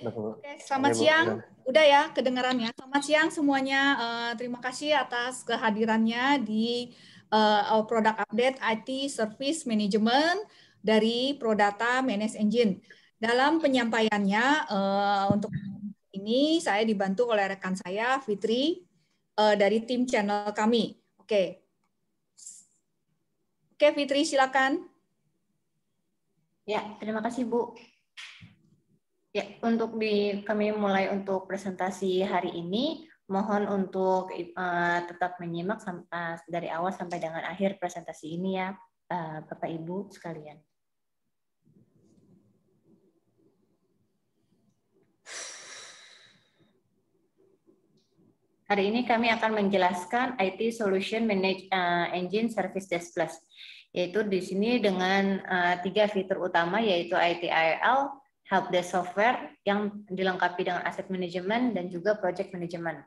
Oke, Oke, selamat siang. Udah ya kedengarannya. Selamat siang semuanya. Terima kasih atas kehadirannya di Product Update IT Service Management dari Prodata Manage Engine. Dalam penyampaiannya untuk ini saya dibantu oleh rekan saya Fitri dari tim channel kami. Oke. Oke, Fitri silakan. Ya, terima kasih Bu. Ya, kami mulai untuk presentasi hari ini, mohon untuk tetap menyimak dari awal sampai dengan akhir presentasi ini ya, Bapak Ibu sekalian. Hari ini kami akan menjelaskan IT Solution Manage Engine Service Desk Plus, yaitu di sini dengan 3 fitur utama, yaitu ITIL, Helpdesk Software yang dilengkapi dengan Asset Management dan juga Project Management.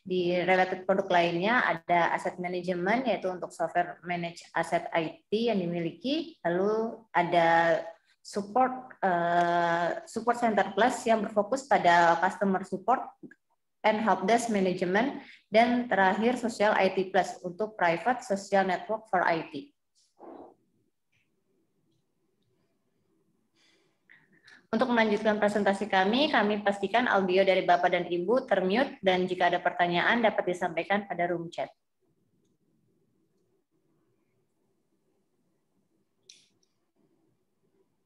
Di related produk lainnya ada Asset Management, yaitu untuk software manage aset IT yang dimiliki, lalu ada Support Center Plus yang berfokus pada Customer Support and Helpdesk Management, dan terakhir Social IT Plus untuk Private Social Network for IT. Untuk melanjutkan presentasi kami pastikan audio dari Bapak dan Ibu termute, dan jika ada pertanyaan dapat disampaikan pada room chat.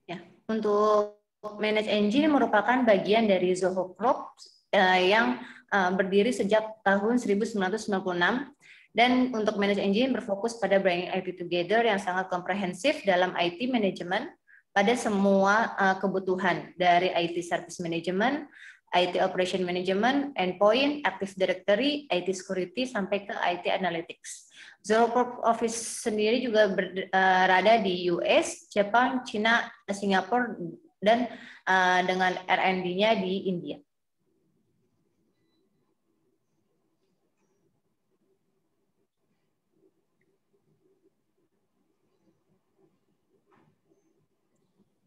Ya, untuk Manage Engine merupakan bagian dari Zoho Group yang berdiri sejak tahun 1996, dan untuk Manage Engine berfokus pada bringing IT together yang sangat komprehensif dalam IT management pada semua kebutuhan, dari IT Service Management, IT Operation Management, Endpoint, Active Directory, IT Security, sampai ke IT Analytics. Zoho Group Office sendiri juga berada di US, Jepang, China, Singapura, dan dengan R&D-nya di India.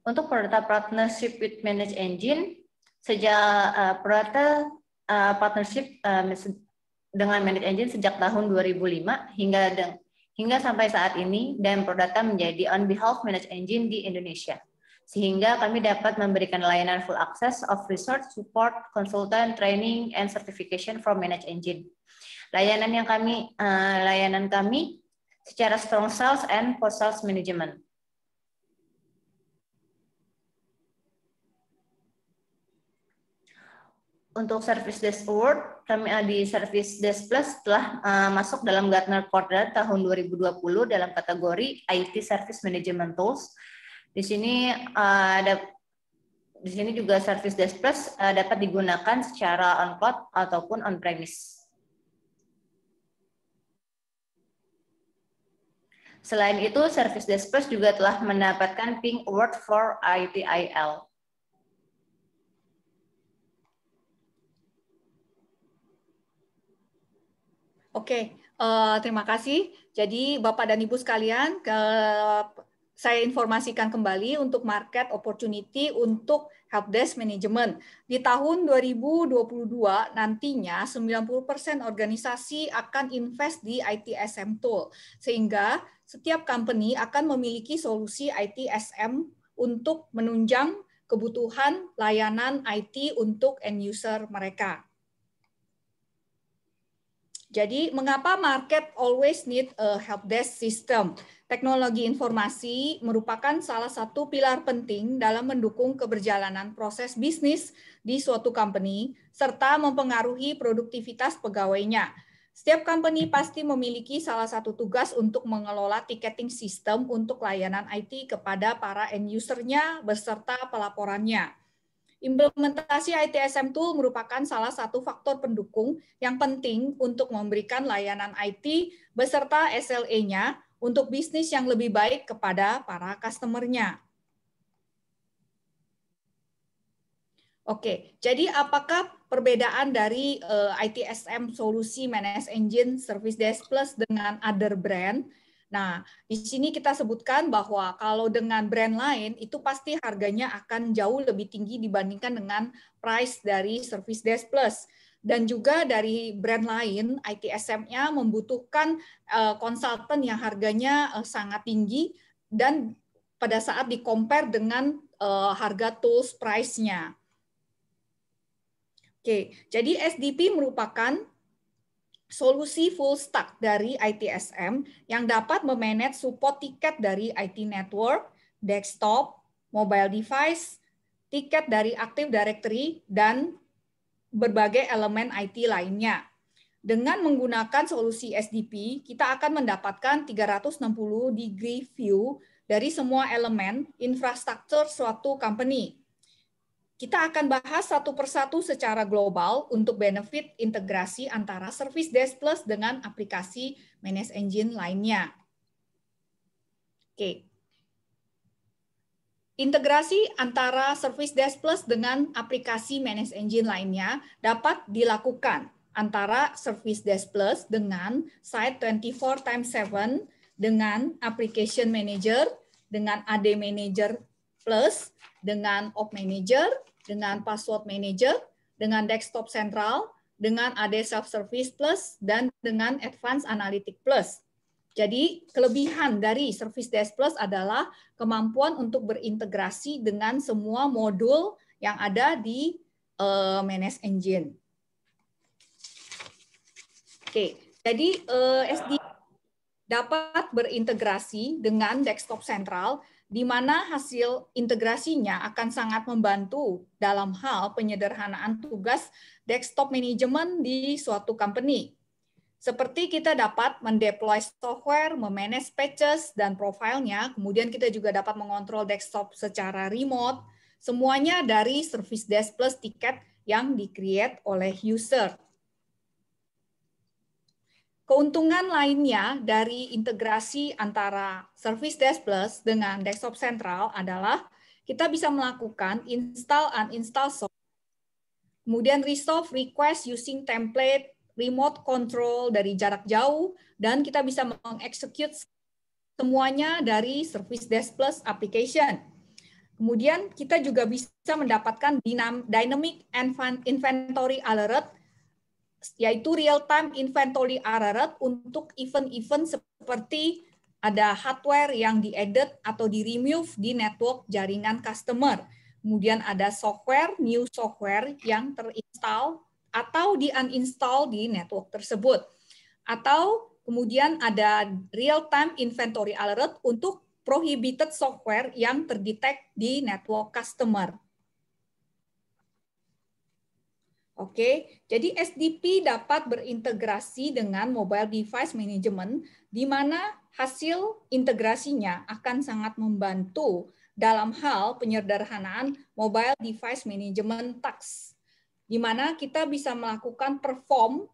Untuk Prodata Partnership with Manage Engine, sejak Prodata Partnership dengan Manage Engine sejak tahun 2005 hingga sampai saat ini, dan Prodata menjadi on behalf Manage Engine di Indonesia, sehingga kami dapat memberikan layanan full access of research, support, consultant, training, and certification from Manage Engine. Layanan kami secara strong sales and post sales management. Untuk Service Desk Award, kami di Service Desk Plus telah masuk dalam Gartner Quadrant tahun 2020 dalam kategori IT Service Management Tools. Di sini juga Service Desk Plus dapat digunakan secara on-cloud ataupun on-premise. Selain itu, Service Desk Plus juga telah mendapatkan Pink Award for ITIL. Oke, terima kasih. Jadi Bapak dan Ibu sekalian, saya informasikan kembali untuk market opportunity untuk helpdesk management. Di tahun 2022 nantinya 90% organisasi akan invest di ITSM tool, sehingga setiap company akan memiliki solusi ITSM untuk menunjang kebutuhan layanan IT untuk end user mereka. Jadi, mengapa market always need a helpdesk system? Teknologi informasi merupakan salah satu pilar penting dalam mendukung keberjalanan proses bisnis di suatu company, serta mempengaruhi produktivitas pegawainya. Setiap company pasti memiliki salah satu tugas untuk mengelola ticketing system untuk layanan IT kepada para end user-nya beserta pelaporannya. Implementasi ITSM Tool merupakan salah satu faktor pendukung yang penting untuk memberikan layanan IT beserta SLA-nya untuk bisnis yang lebih baik kepada para customer-nya. Oke, jadi apakah perbedaan dari ITSM Solusi Manage Engine Service Desk Plus dengan other brand? Nah, di sini kita sebutkan bahwa kalau dengan brand lain itu pasti harganya akan jauh lebih tinggi dibandingkan dengan price dari Service Desk Plus. Dan juga dari brand lain, ITSM-nya membutuhkan konsultan yang harganya sangat tinggi dan pada saat di-compare dengan harga tools price-nya. Oke, jadi SDP merupakan solusi full stack dari ITSM yang dapat memanage support tiket dari IT network, desktop, mobile device, tiket dari Active Directory, dan berbagai elemen IT lainnya. Dengan menggunakan solusi SDP, kita akan mendapatkan 360 degree view dari semua elemen infrastruktur suatu company. Kita akan bahas satu persatu secara global untuk benefit integrasi antara Service Desk Plus dengan aplikasi Manage Engine lainnya. Oke. Integrasi antara Service Desk Plus dengan aplikasi Manage Engine lainnya dapat dilakukan antara Service Desk Plus dengan Site 24/7, dengan Application Manager, dengan AD Manager Plus, dengan Op Manager, dengan Password Manager, dengan Desktop Central, dengan AD Self-Service Plus, dan dengan Advanced Analytics Plus. Jadi kelebihan dari Service Desk Plus adalah kemampuan untuk berintegrasi dengan semua modul yang ada di Manage Engine. Oke, jadi SD dapat berintegrasi dengan Desktop Central, di mana hasil integrasinya akan sangat membantu dalam hal penyederhanaan tugas desktop manajemen di suatu company. Seperti kita dapat mendeploy software, memanage patches dan profilnya, kemudian kita juga dapat mengontrol desktop secara remote, semuanya dari Service Desk Plus tiket yang di-create oleh user. Keuntungan lainnya dari integrasi antara Service Desk Plus dengan Desktop Central adalah kita bisa melakukan install uninstall software, kemudian resolve request using template, remote control dari jarak jauh, dan kita bisa mengexecute semuanya dari Service Desk Plus application. Kemudian kita juga bisa mendapatkan dynamic inventory alert, yaitu real-time inventory alert untuk event-event seperti ada hardware yang di-edit atau di-remove di network jaringan customer. Kemudian ada software, new software yang terinstall atau di-uninstall di network tersebut. Atau kemudian ada real-time inventory alert untuk prohibited software yang terdetek di network customer. Oke, jadi SDP dapat berintegrasi dengan mobile device management, di mana hasil integrasinya akan sangat membantu dalam hal penyederhanaan mobile device management tasks, di mana kita bisa melakukan perform,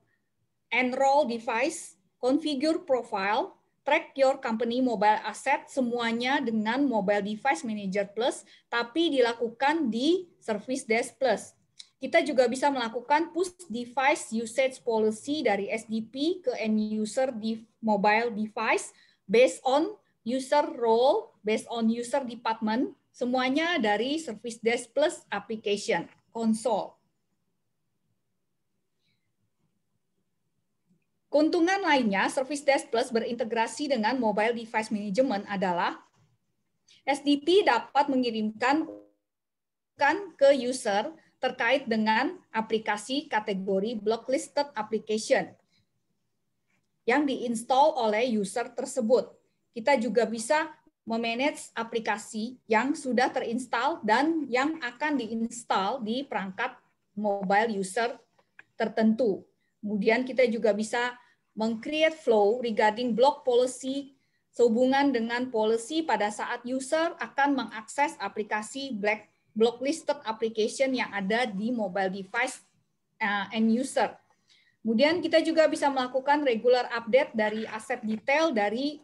enroll device, configure profile, track your company mobile asset, semuanya dengan Mobile Device Manager Plus, tapi dilakukan di Service Desk Plus. Kita juga bisa melakukan push device usage policy dari SDP ke end user di mobile device based on user role, based on user department, semuanya dari Service Desk Plus application console. Keuntungan lainnya, Service Desk Plus berintegrasi dengan Mobile Device Management adalah SDP dapat mengirimkan ke user terkait dengan aplikasi kategori blacklisted application yang diinstal oleh user tersebut. Kita juga bisa memanage aplikasi yang sudah terinstall dan yang akan diinstal di perangkat mobile user tertentu. Kemudian kita juga bisa meng-create flow regarding block policy sehubungan dengan policy pada saat user akan mengakses aplikasi blacklisted application yang ada di mobile device end user. Kemudian kita juga bisa melakukan regular update dari aset detail dari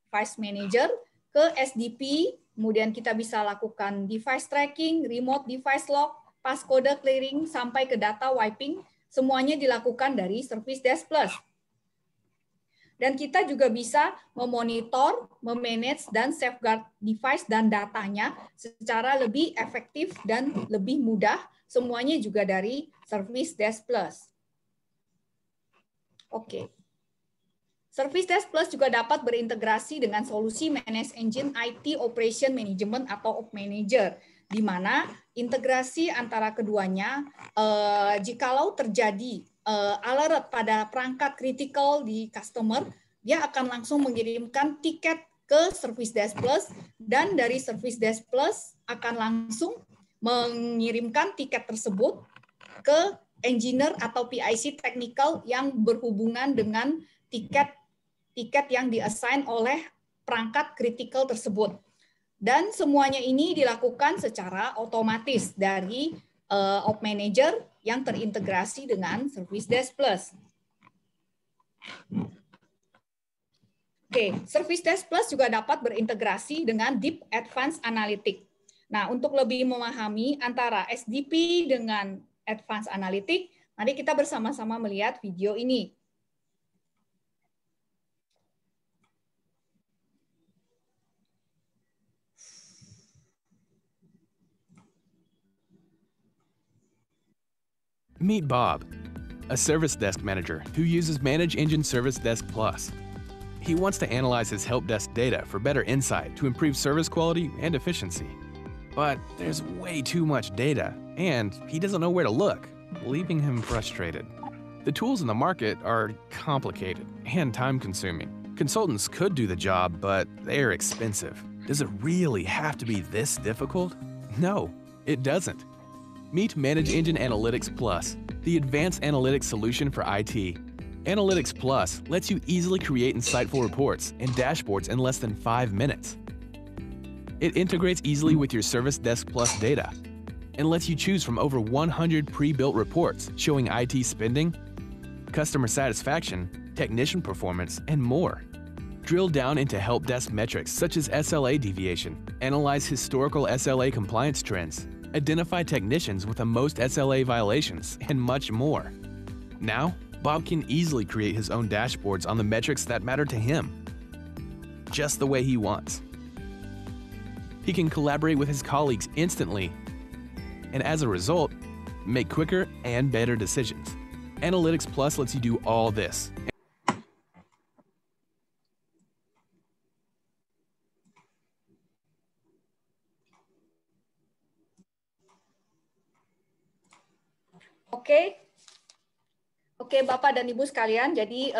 device manager ke SDP. Kemudian kita bisa lakukan device tracking, remote device lock, passcode clearing, sampai ke data wiping. Semuanya dilakukan dari Service Desk Plus. Dan kita juga bisa memonitor, memanage, dan safeguard device dan datanya secara lebih efektif dan lebih mudah. Semuanya juga dari Service Desk Plus. Oke. Service Desk Plus juga dapat berintegrasi dengan solusi Manage Engine IT Operation Management atau Op Manager, di mana integrasi antara keduanya, jikalau terjadi alert pada perangkat kritikal di customer, dia akan langsung mengirimkan tiket ke Service Desk Plus, dan dari Service Desk Plus akan langsung mengirimkan tiket tersebut ke engineer atau PIC technical yang berhubungan dengan tiket yang diassign oleh perangkat kritikal tersebut. Dan semuanya ini dilakukan secara otomatis dari Op Manager yang terintegrasi dengan Service Desk Plus. Oke, Service Desk Plus juga dapat berintegrasi dengan Deep Advanced Analytics. Nah, untuk lebih memahami antara SDP dengan Advanced Analytics, mari kita bersama-sama melihat video ini. Meet Bob, a service desk manager who uses Manage Engine Service Desk Plus. He wants to analyze his help desk data for better insight to improve service quality and efficiency. But there's way too much data, and he doesn't know where to look, leaving him frustrated. The tools in the market are complicated and time-consuming. Consultants could do the job, but they're expensive. Does it really have to be this difficult? No, it doesn't. Meet Manage Engine Analytics Plus, the advanced analytics solution for IT. Analytics Plus lets you easily create insightful reports and dashboards in less than 5 minutes. It integrates easily with your Service Desk Plus data and lets you choose from over 100 pre-built reports showing IT spending, customer satisfaction, technician performance, and more. Drill down into help desk metrics such as SLA deviation, analyze historical SLA compliance trends, identify technicians with the most SLA violations, and much more. Now, Bob can easily create his own dashboards on the metrics that matter to him, just the way he wants. He can collaborate with his colleagues instantly, and as a result, make quicker and better decisions. Analytics Plus lets you do all this. Oke, Bapak dan Ibu sekalian, jadi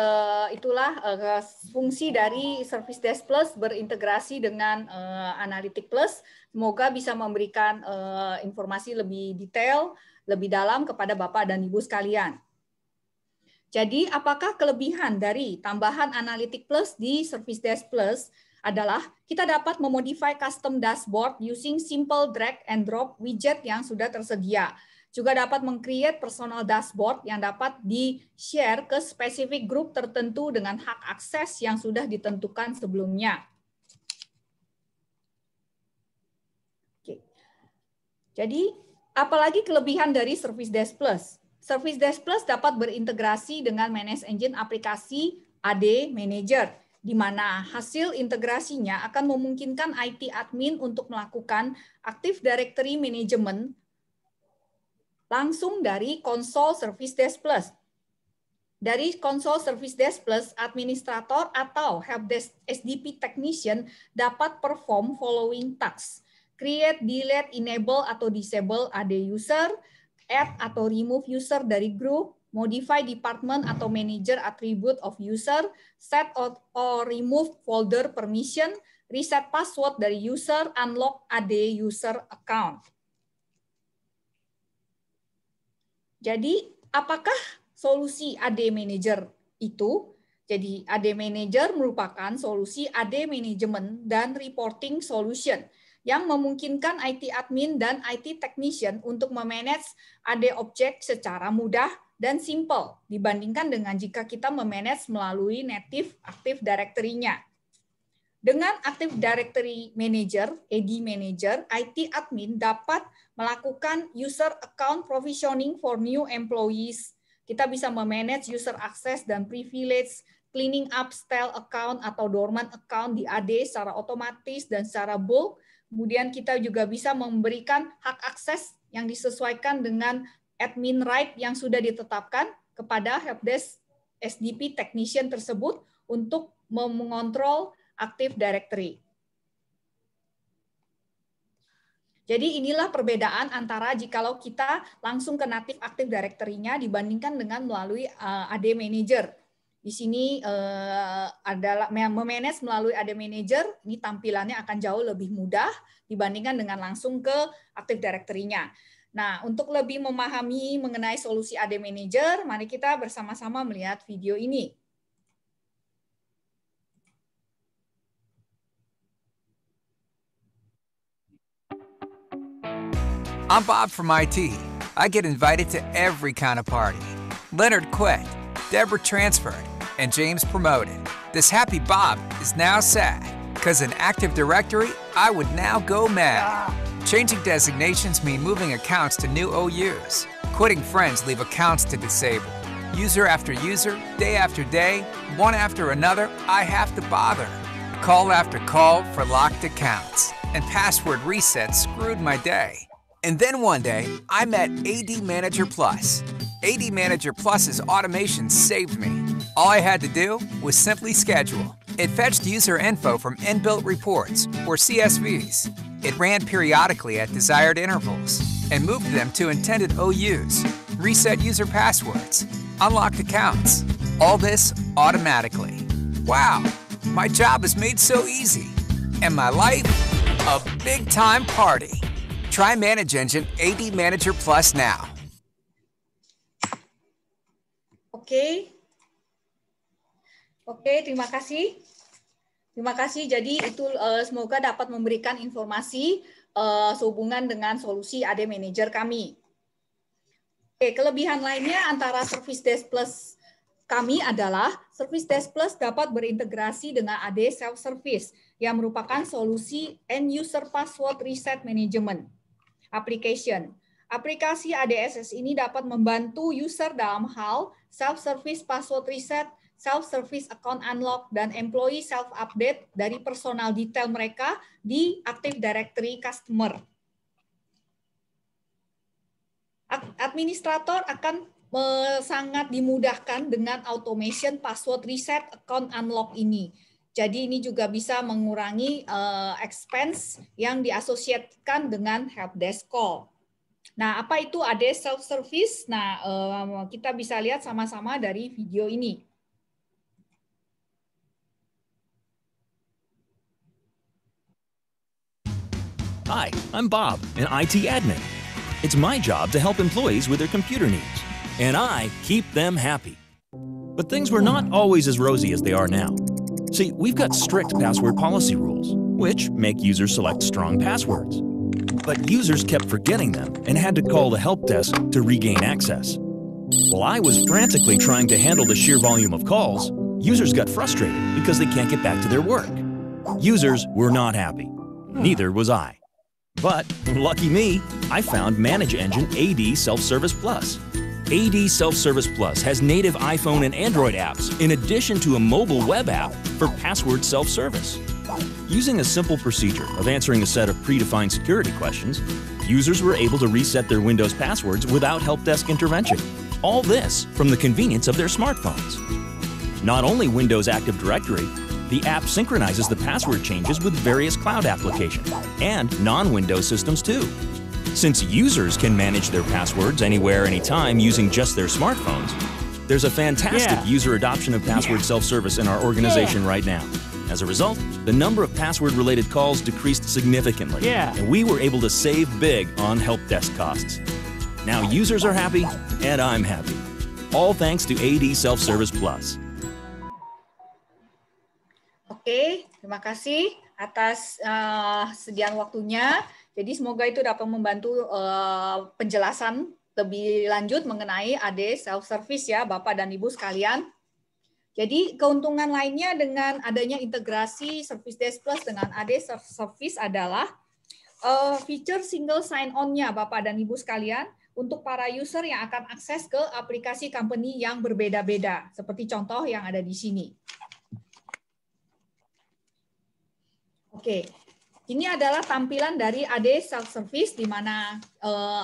itulah fungsi dari Service Desk Plus berintegrasi dengan Analytics Plus. Semoga bisa memberikan informasi lebih detail, lebih dalam kepada Bapak dan Ibu sekalian. Jadi, apakah kelebihan dari tambahan Analytics Plus di Service Desk Plus adalah kita dapat memodify custom dashboard using simple drag and drop widget yang sudah tersedia. Juga dapat meng-create personal dashboard yang dapat di-share ke spesifik grup tertentu dengan hak akses yang sudah ditentukan sebelumnya. Oke. Jadi, apalagi kelebihan dari Service Desk Plus? Service Desk Plus dapat berintegrasi dengan Manage Engine aplikasi AD Manager, di mana hasil integrasinya akan memungkinkan IT admin untuk melakukan Active Directory Management langsung dari konsol Service Desk Plus. Dari konsol Service Desk Plus, administrator atau helpdesk SDP technician dapat perform following tasks: create, delete, enable atau disable AD user, add atau remove user dari group, modify department atau manager attribute of user, set or remove folder permission, reset password dari user, unlock AD user account. Jadi, apakah solusi AD Manager itu? Jadi, AD Manager merupakan solusi AD Management dan Reporting Solution yang memungkinkan IT admin dan IT technician untuk memanage AD object secara mudah dan simple dibandingkan dengan jika kita memanage melalui native Active Directory-nya. Dengan Active Directory Manager, AD Manager, IT admin dapat melakukan user account provisioning for new employees. Kita bisa memanage user access dan privilege, cleaning up stale account atau dormant account di AD secara otomatis dan secara bulk. Kemudian kita juga bisa memberikan hak akses yang disesuaikan dengan admin right yang sudah ditetapkan kepada helpdesk SDP technician tersebut untuk mengontrol Active Directory. Jadi inilah perbedaan antara jikalau kita langsung ke native Active Directory-nya dibandingkan dengan melalui AD Manager. Di sini adalah memanage melalui AD Manager, ini tampilannya akan jauh lebih mudah dibandingkan dengan langsung ke Active Directory-nya. Nah, untuk lebih memahami mengenai solusi AD Manager, mari kita bersama-sama melihat video ini. I'm Bob from IT. I get invited to every kind of party. Leonard quit, Deborah transferred, and James promoted. This happy Bob is now sad, because in Active Directory, I would now go mad. Changing designations mean moving accounts to new OUs. Quitting friends leave accounts to disable. User after user, day after day, one after another, I have to bother. Call after call for locked accounts, and password resets screwed my day. And then one day, I met AD Manager Plus. AD Manager Plus's automation saved me. All I had to do was simply schedule. It fetched user info from inbuilt reports, or CSVs. It ran periodically at desired intervals, and moved them to intended OUs, reset user passwords, unlocked accounts. All this automatically. Wow, my job is made so easy. And my life, a big-time party. Try ManageEngine AD Manager Plus now. Oke, terima kasih. Terima kasih. Jadi itu semoga dapat memberikan informasi sehubungan dengan solusi AD Manager kami. Oke, kelebihan lainnya antara Service Desk Plus kami adalah Service Desk Plus dapat berintegrasi dengan AD Self Service yang merupakan solusi End User Password Reset Management Application. Aplikasi ADSS ini dapat membantu user dalam hal self-service password reset, self-service account unlock, dan employee self-update dari personal detail mereka di Active Directory Customer. Administrator akan sangat dimudahkan dengan automation password reset account unlock ini. Jadi ini juga bisa mengurangi expense yang diasosiasikan dengan helpdesk call. Nah, apa itu AD self-service? Nah, kita bisa lihat sama-sama dari video ini. Hi, I'm Bob, an IT admin. It's my job to help employees with their computer needs, and I keep them happy. But things were not always as rosy as they are now. See, we've got strict password policy rules, which make users select strong passwords. But users kept forgetting them and had to call the help desk to regain access. While I was frantically trying to handle the sheer volume of calls, users got frustrated because they can't get back to their work. Users were not happy. Neither was I. But, lucky me, I found ManageEngine AD Self-Service Plus. AD Self-Service Plus has native iPhone and Android apps in addition to a mobile web app for password self-service. Using a simple procedure of answering a set of predefined security questions, users were able to reset their Windows passwords without help desk intervention. All this from the convenience of their smartphones. Not only Windows Active Directory, the app synchronizes the password changes with various cloud applications and non-Windows systems too. Since users can manage their passwords anywhere, anytime using just their smartphones, there's a fantastic user adoption of password self-service in our organization right now. As a result, the number of password-related calls decreased significantly, and we were able to save big on help desk costs. Now users are happy, and I'm happy. All thanks to AD Self-Service Plus. Oke, terima kasih atas sediaan waktunya. Jadi semoga itu dapat membantu penjelasan lebih lanjut mengenai AD Self-Service ya, Bapak dan Ibu sekalian. Jadi keuntungan lainnya dengan adanya integrasi Service Desk Plus dengan AD Self-Service adalah fitur single sign-on-nya Bapak dan Ibu sekalian untuk para user yang akan akses ke aplikasi company yang berbeda-beda, seperti contoh yang ada di sini. Oke, ini adalah tampilan dari AD Self-Service, di mana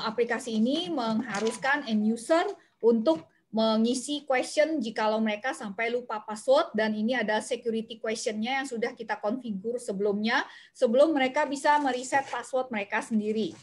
aplikasi ini mengharuskan end user untuk mengisi question jikalau mereka sampai lupa password, dan ini ada security question-nya yang sudah kita konfigur sebelumnya, sebelum mereka bisa mereset password mereka sendiri.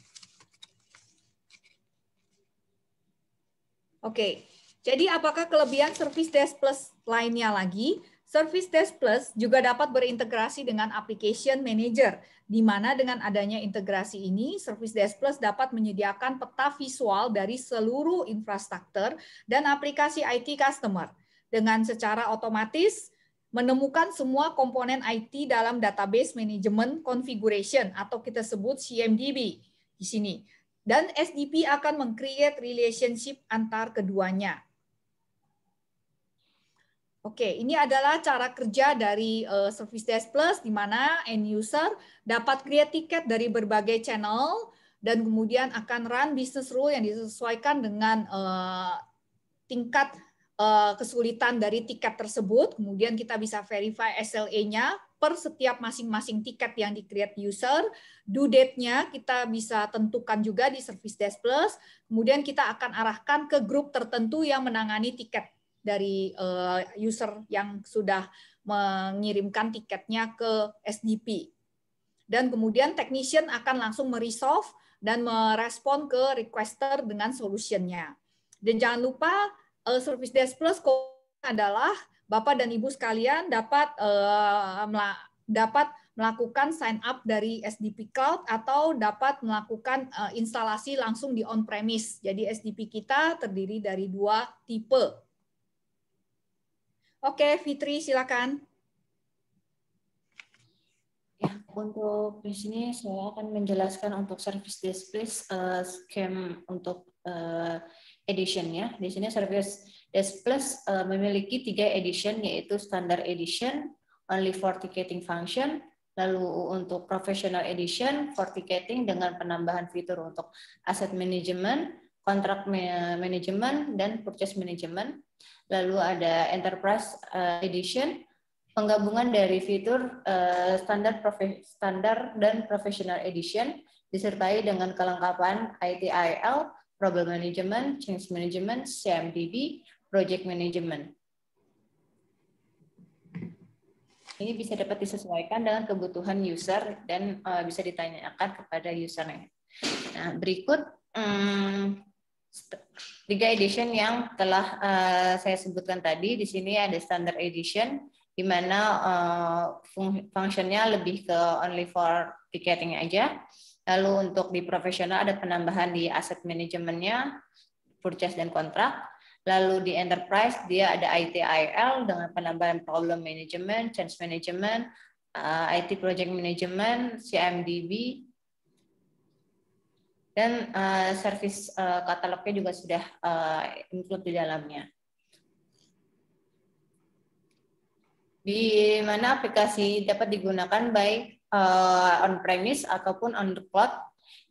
Oke, jadi apakah kelebihan Service Desk Plus lainnya lagi? Service Desk Plus juga dapat berintegrasi dengan Application Manager, di mana dengan adanya integrasi ini, Service Desk Plus dapat menyediakan peta visual dari seluruh infrastruktur dan aplikasi IT customer, dengan secara otomatis menemukan semua komponen IT dalam Database Management Configuration, atau kita sebut CMDB di sini. Dan SDP akan meng-create relationship antar keduanya. Oke, ini adalah cara kerja dari Service Desk Plus, di mana end user dapat create tiket dari berbagai channel, dan kemudian akan run business rule yang disesuaikan dengan tingkat kesulitan dari tiket tersebut. Kemudian kita bisa verify SLA-nya per setiap masing-masing tiket yang di-create user. Due date-nya kita bisa tentukan juga di Service Desk Plus. Kemudian kita akan arahkan ke grup tertentu yang menangani tiket dari user yang sudah mengirimkan tiketnya ke SDP. Dan kemudian technician akan langsung meresolve dan merespon ke requester dengan solutionnya. Dan jangan lupa Service Desk Plus adalah Bapak dan Ibu sekalian dapat melakukan sign up dari SDP Cloud atau dapat melakukan instalasi langsung di on-premise. Jadi SDP kita terdiri dari 2 tipe. Oke, Fitri, silakan. Ya, untuk di sini saya akan menjelaskan untuk Service Desk Plus scheme untuk edition ya. Di sini Service Desk Plus memiliki 3 edition, yaitu Standard Edition, only for ticketing function, lalu untuk Professional Edition for ticketing dengan penambahan fitur untuk asset management, contract management, dan purchase management. Lalu ada Enterprise Edition, penggabungan dari fitur standar dan Professional Edition, disertai dengan kelengkapan ITIL, Problem Management, Change Management, CMDB, Project Management. Ini bisa dapat disesuaikan dengan kebutuhan user dan bisa ditanyakan kepada usernya. Nah, berikut 3 edition yang telah saya sebutkan tadi. Di sini ada Standard Edition, di mana fungsinya lebih ke only for ticketing aja. Lalu untuk di profesional ada penambahan di asset manajemennya, purchase dan kontrak. Lalu di enterprise dia ada ITIL dengan penambahan problem management, change management, IT project management, CMDB, dan service katalognya juga sudah include di dalamnya. Di mana aplikasi dapat digunakan baik on-premise ataupun on the cloud,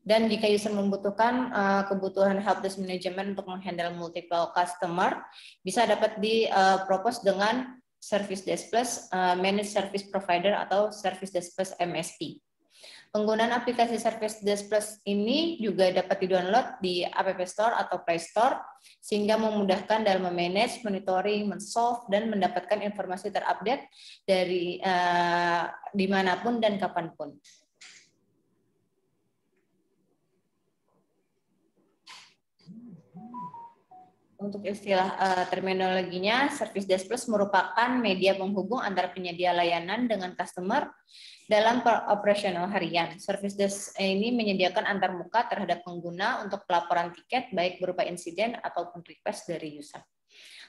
dan jika user membutuhkan kebutuhan helpdesk management untuk menghandle multiple customer, bisa dapat di-propose dengan Service Desk Plus Managed Service Provider atau Service Desk Plus MSP. Penggunaan aplikasi Service Desk Plus ini juga dapat di-download di App Store atau Play Store, sehingga memudahkan dalam memanage, monitoring, men-solve, dan mendapatkan informasi terupdate dari dimanapun dan kapanpun. Untuk istilah terminologinya, Service Desk Plus merupakan media penghubung antara penyedia layanan dengan customer dalam operasional harian. Service Desk ini menyediakan antarmuka terhadap pengguna untuk pelaporan tiket, baik berupa insiden ataupun request dari user.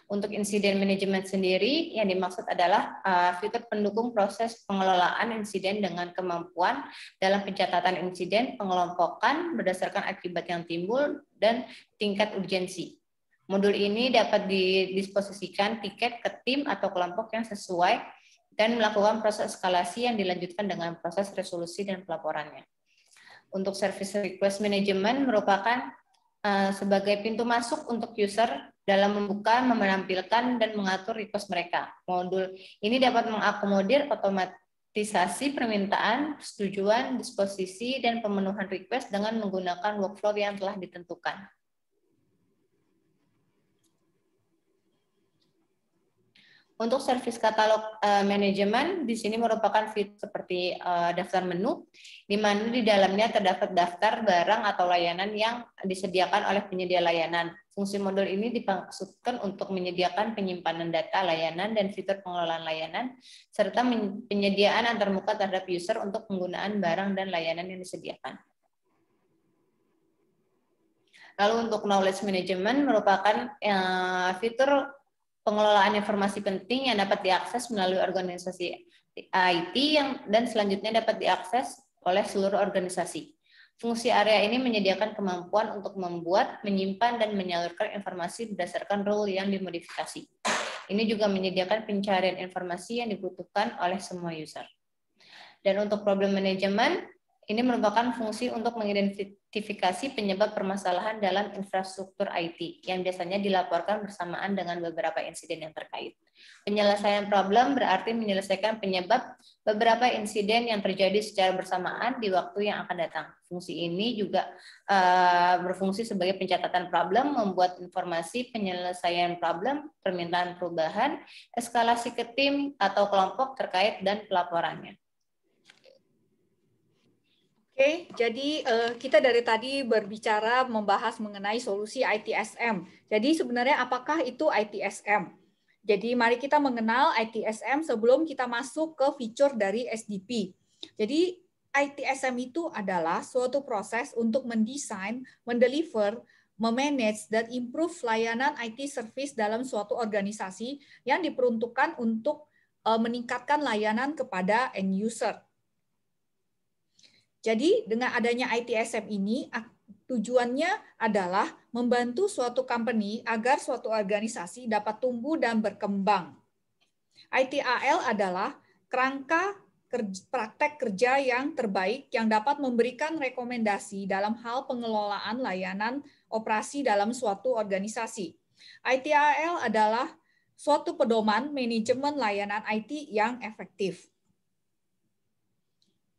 Untuk insiden manajemen sendiri, yang dimaksud adalah fitur pendukung proses pengelolaan insiden dengan kemampuan dalam pencatatan insiden, pengelompokan berdasarkan akibat yang timbul, dan tingkat urgensi. Modul ini dapat didisposisikan tiket ke tim atau kelompok yang sesuai dan melakukan proses eskalasi yang dilanjutkan dengan proses resolusi dan pelaporannya. Untuk Service Request Management merupakan sebagai pintu masuk untuk user dalam membuka, menampilkan, dan mengatur request mereka. Modul ini dapat mengakomodir otomatisasi permintaan, persetujuan, disposisi, dan pemenuhan request dengan menggunakan workflow yang telah ditentukan. Untuk service katalog manajemen, di sini merupakan fitur seperti daftar menu, di mana di dalamnya terdapat daftar barang atau layanan yang disediakan oleh penyedia layanan. Fungsi modul ini dimaksudkan untuk menyediakan penyimpanan data layanan dan fitur pengelolaan layanan, serta penyediaan antarmuka terhadap user untuk penggunaan barang dan layanan yang disediakan. Lalu untuk knowledge management merupakan fitur pengelolaan informasi penting yang dapat diakses melalui organisasi IT dan selanjutnya dapat diakses oleh seluruh organisasi. Fungsi area ini menyediakan kemampuan untuk membuat, menyimpan, dan menyalurkan informasi berdasarkan role yang dimodifikasi. Ini juga menyediakan pencarian informasi yang dibutuhkan oleh semua user. Dan untuk problem management, ini merupakan fungsi untuk mengidentifikasi penyebab permasalahan dalam infrastruktur IT yang biasanya dilaporkan bersamaan dengan beberapa insiden yang terkait. Penyelesaian problem berarti menyelesaikan penyebab beberapa insiden yang terjadi secara bersamaan di waktu yang akan datang. Fungsi ini juga berfungsi sebagai pencatatan problem, membuat informasi penyelesaian problem, permintaan perubahan, eskalasi ke tim atau kelompok terkait, dan pelaporannya. Oke, jadi kita dari tadi berbicara membahas mengenai solusi ITSM. Jadi sebenarnya apakah itu ITSM? Jadi mari kita mengenal ITSM sebelum kita masuk ke fitur dari SDP. Jadi ITSM itu adalah suatu proses untuk mendesain, mendeliver, memanage, dan improve layanan IT service dalam suatu organisasi yang diperuntukkan untuk meningkatkan layanan kepada end user. Jadi dengan adanya ITSM ini, tujuannya adalah membantu suatu company agar suatu organisasi dapat tumbuh dan berkembang. ITAL adalah kerangka praktek kerja yang terbaik yang dapat memberikan rekomendasi dalam hal pengelolaan layanan operasi dalam suatu organisasi. ITAL adalah suatu pedoman manajemen layanan IT yang efektif.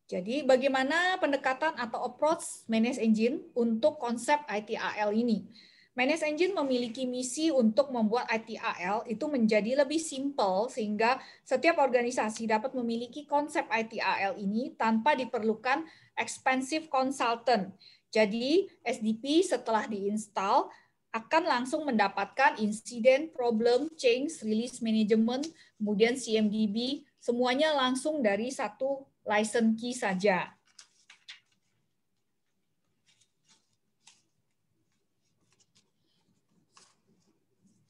Jadi bagaimana pendekatan atau approach Manage Engine untuk konsep ITAL ini? Manage Engine memiliki misi untuk membuat ITAL itu menjadi lebih simpel sehingga setiap organisasi dapat memiliki konsep ITAL ini tanpa diperlukan expensive consultant. Jadi SDP setelah diinstal akan langsung mendapatkan insiden, problem, change, release management, kemudian CMDB, semuanya langsung dari satu license key saja.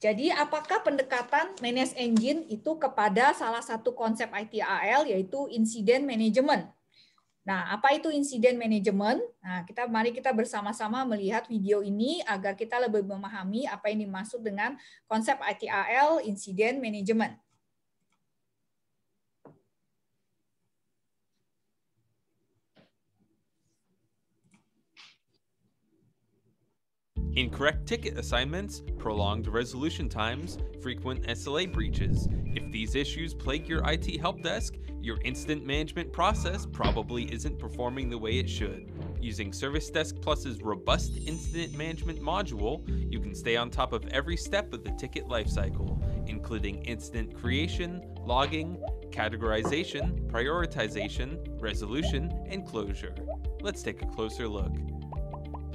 Jadi apakah pendekatan Manage Engine itu kepada salah satu konsep ITAL yaitu Incident Management? Nah, apa itu Incident Management? Nah, mari kita bersama-sama melihat video ini agar kita lebih memahami apa yang dimaksud dengan konsep ITAL Incident Management. Incorrect ticket assignments, prolonged resolution times, frequent SLA breaches. If these issues plague your IT help desk, your incident management process probably isn't performing the way it should. Using Service Desk Plus's robust incident management module, you can stay on top of every step of the ticket lifecycle, including incident creation, logging, categorization, prioritization, resolution, and closure. Let's take a closer look.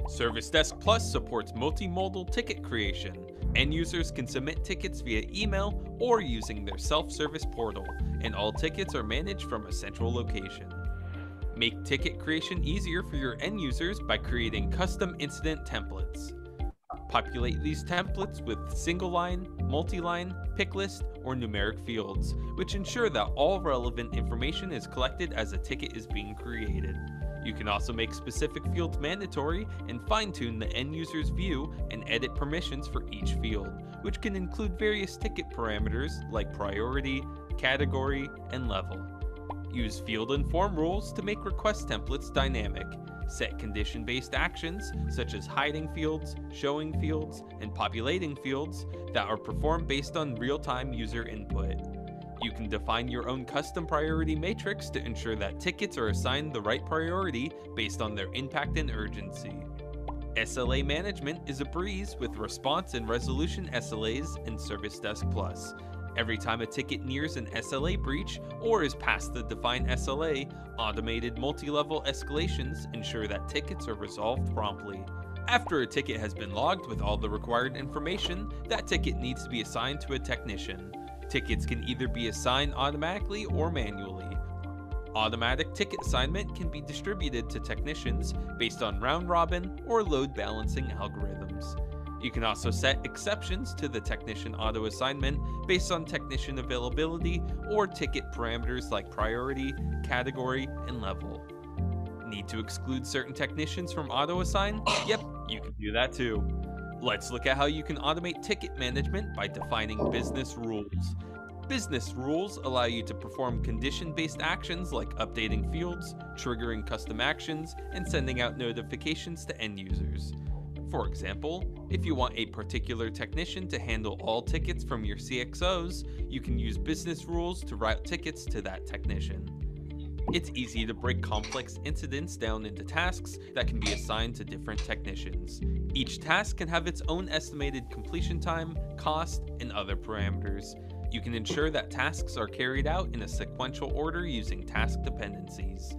Service Desk Plus supports multimodal ticket creation. End users can submit tickets via email or using their self-service portal, and all tickets are managed from a central location. Make ticket creation easier for your end users by creating custom incident templates. Populate these templates with single-line, multi-line, pick list, or numeric fields, which ensure that all relevant information is collected as a ticket is being created. You can also make specific fields mandatory and fine-tune the end user's view and edit permissions for each field, which can include various ticket parameters like priority, category, and level. Use field and form rules to make request templates dynamic. Set condition-based actions, such as hiding fields, showing fields, and populating fields that are performed based on real-time user input. You can define your own custom priority matrix to ensure that tickets are assigned the right priority based on their impact and urgency. SLA management is a breeze with response and resolution SLAs in Service Desk Plus. Every time a ticket nears an SLA breach or is past the defined SLA, automated multi-level escalations ensure that tickets are resolved promptly. After a ticket has been logged with all the required information, that ticket needs to be assigned to a technician. Tickets can either be assigned automatically or manually. Automatic ticket assignment can be distributed to technicians based on round-robin or load balancing algorithms. You can also set exceptions to the technician auto assignment based on technician availability or ticket parameters like priority, category, and level. Need to exclude certain technicians from auto assign? Yep, you can do that too. Let's look at how you can automate ticket management by defining business rules. Business rules allow you to perform condition-based actions like updating fields, triggering custom actions, and sending out notifications to end users. For example, if you want a particular technician to handle all tickets from your CXOs, you can use business rules to route tickets to that technician. It's easy to break complex incidents down into tasks that can be assigned to different technicians. Each task can have its own estimated completion time, cost, and other parameters. You can ensure that tasks are carried out in a sequential order using task dependencies.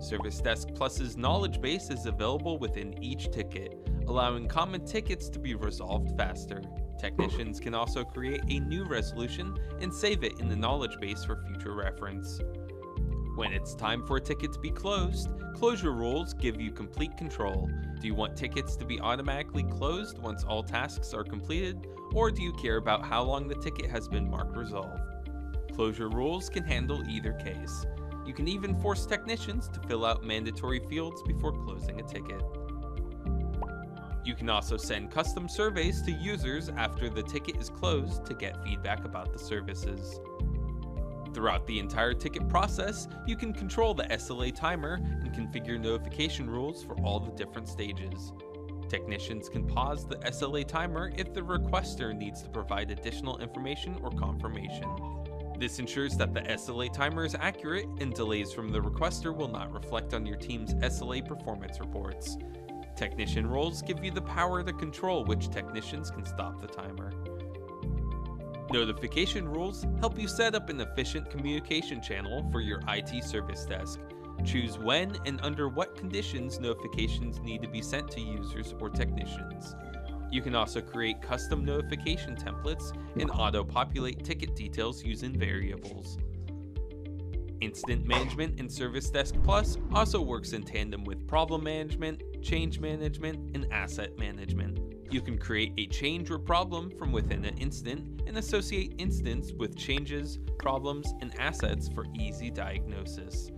Service Desk Plus's knowledge base is available within each ticket, allowing common tickets to be resolved faster. Technicians can also create a new resolution and save it in the knowledge base for future reference. When it's time for a ticket to be closed, closure rules give you complete control. Do you want tickets to be automatically closed once all tasks are completed, or do you care about how long the ticket has been marked resolved? Closure rules can handle either case. You can even force technicians to fill out mandatory fields before closing a ticket. You can also send custom surveys to users after the ticket is closed to get feedback about the services. Throughout the entire ticket process, you can control the SLA timer and configure notification rules for all the different stages. Technicians can pause the SLA timer if the requester needs to provide additional information or confirmation. This ensures that the SLA timer is accurate and delays from the requester will not reflect on your team's SLA performance reports. Technician roles give you the power to control which technicians can stop the timer. Notification rules help you set up an efficient communication channel for your IT service desk. Choose when and under what conditions notifications need to be sent to users or technicians. You can also create custom notification templates and auto-populate ticket details using variables. Incident management in Service Desk Plus also works in tandem with problem management, change management, and asset management. You can create a change or problem from within an incident and associate incidents with changes, problems, and assets for easy diagnosis.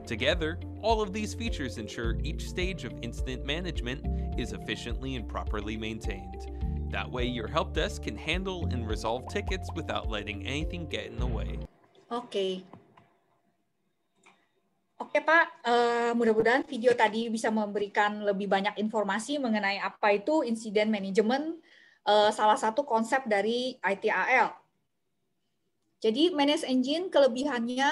Together, all of these features ensure each stage of incident management is efficiently and properly maintained. That way, your help desk can handle and resolve tickets without letting anything get in the way. Oke, Pak, mudah-mudahan video tadi bisa memberikan lebih banyak informasi mengenai apa itu insiden management, salah satu konsep dari ITIL. Jadi, Manage Engine kelebihannya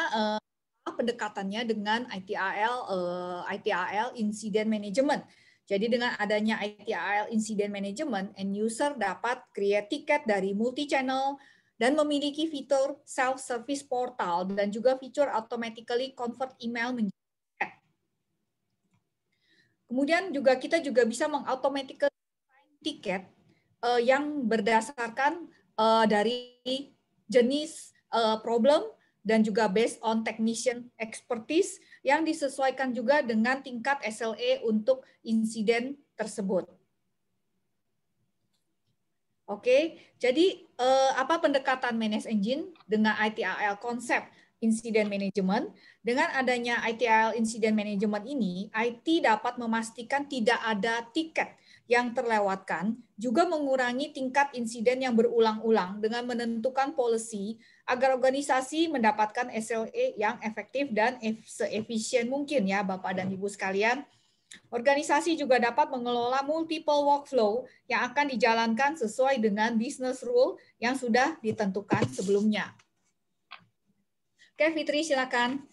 pendekatannya dengan ITIL Incident Management. Jadi dengan adanya ITIL Incident Management, end user dapat create tiket dari multi-channel dan memiliki fitur self-service portal dan juga fitur automatically convert email menjadi tiket. Kemudian juga kita juga bisa mengautomatically tiket yang berdasarkan dari jenis problem dan juga based on technician expertise yang disesuaikan juga dengan tingkat SLA untuk insiden tersebut. Oke, jadi apa pendekatan Manage Engine dengan ITIL konsep Incident Management? Dengan adanya ITIL Incident Management ini, IT dapat memastikan tidak ada tiket yang terlewatkan juga mengurangi tingkat insiden yang berulang-ulang dengan menentukan policy agar organisasi mendapatkan SLA yang efektif dan seefisien mungkin ya Bapak dan Ibu sekalian. Organisasi juga dapat mengelola multiple workflow yang akan dijalankan sesuai dengan business rule yang sudah ditentukan sebelumnya. Oke, Fitri silakan.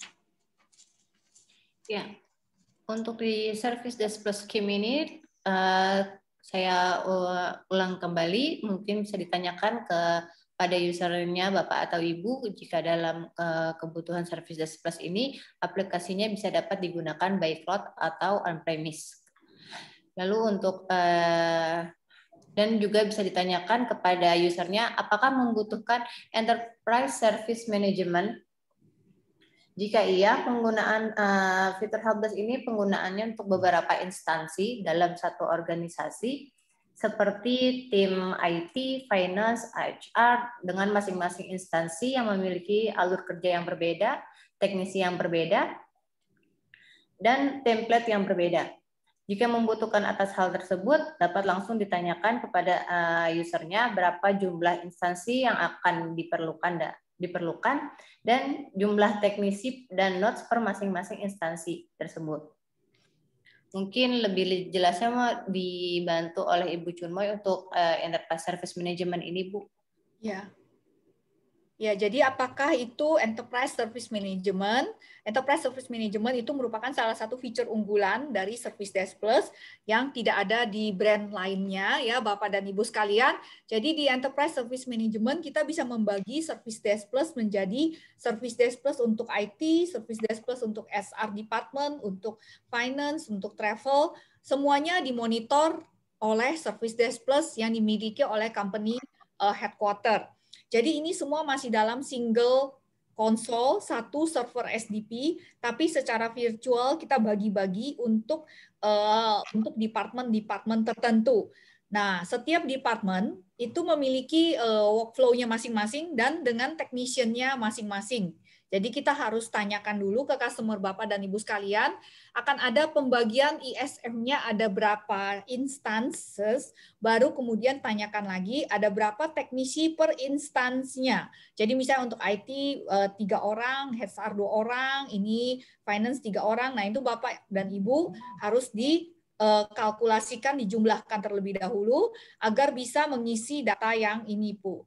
Ya, untuk di Service Desk Plus Scheme ini, saya ulang kembali, mungkin bisa ditanyakan pada usernya Bapak atau Ibu, jika dalam kebutuhan Service Desk Plus ini, aplikasinya bisa dapat digunakan by cloud atau on-premise. Lalu untuk, dan juga bisa ditanyakan kepada usernya, apakah membutuhkan Enterprise Service Management. Jika iya, penggunaan fitur Helpdesk ini penggunaannya untuk beberapa instansi dalam satu organisasi, seperti tim IT, Finance, HR, dengan masing-masing instansi yang memiliki alur kerja yang berbeda, teknisi yang berbeda, dan template yang berbeda. Jika membutuhkan atas hal tersebut, dapat langsung ditanyakan kepada usernya berapa jumlah instansi yang akan diperlukan dan jumlah teknisi dan notes per masing-masing instansi tersebut. Mungkin lebih jelasnya mau dibantu oleh Ibu Chunmoy untuk Enterprise Service Management ini, Bu. Ya. Ya, jadi apakah itu Enterprise Service Management? Enterprise Service Management itu merupakan salah satu fitur unggulan dari Service Desk Plus yang tidak ada di brand lainnya ya Bapak dan Ibu sekalian. Jadi di Enterprise Service Management kita bisa membagi Service Desk Plus menjadi Service Desk Plus untuk IT, Service Desk Plus untuk SR Department, untuk Finance, untuk Travel, semuanya dimonitor oleh Service Desk Plus yang dimiliki oleh company headquarter. Jadi ini semua masih dalam single console, satu server SDP, tapi secara virtual kita bagi-bagi untuk departemen-departemen tertentu. Nah, setiap departemen itu memiliki workflow-nya masing-masing dan dengan technician-nya masing-masing. Jadi kita harus tanyakan dulu ke customer Bapak dan Ibu sekalian, akan ada pembagian ISM-nya ada berapa instances, baru kemudian tanyakan lagi ada berapa teknisi per instansinya. Jadi misalnya untuk IT 3 orang, HR 2 orang, ini finance 3 orang, nah itu Bapak dan Ibu harus dikalkulasikan, dijumlahkan terlebih dahulu agar bisa mengisi data yang ini, Bu.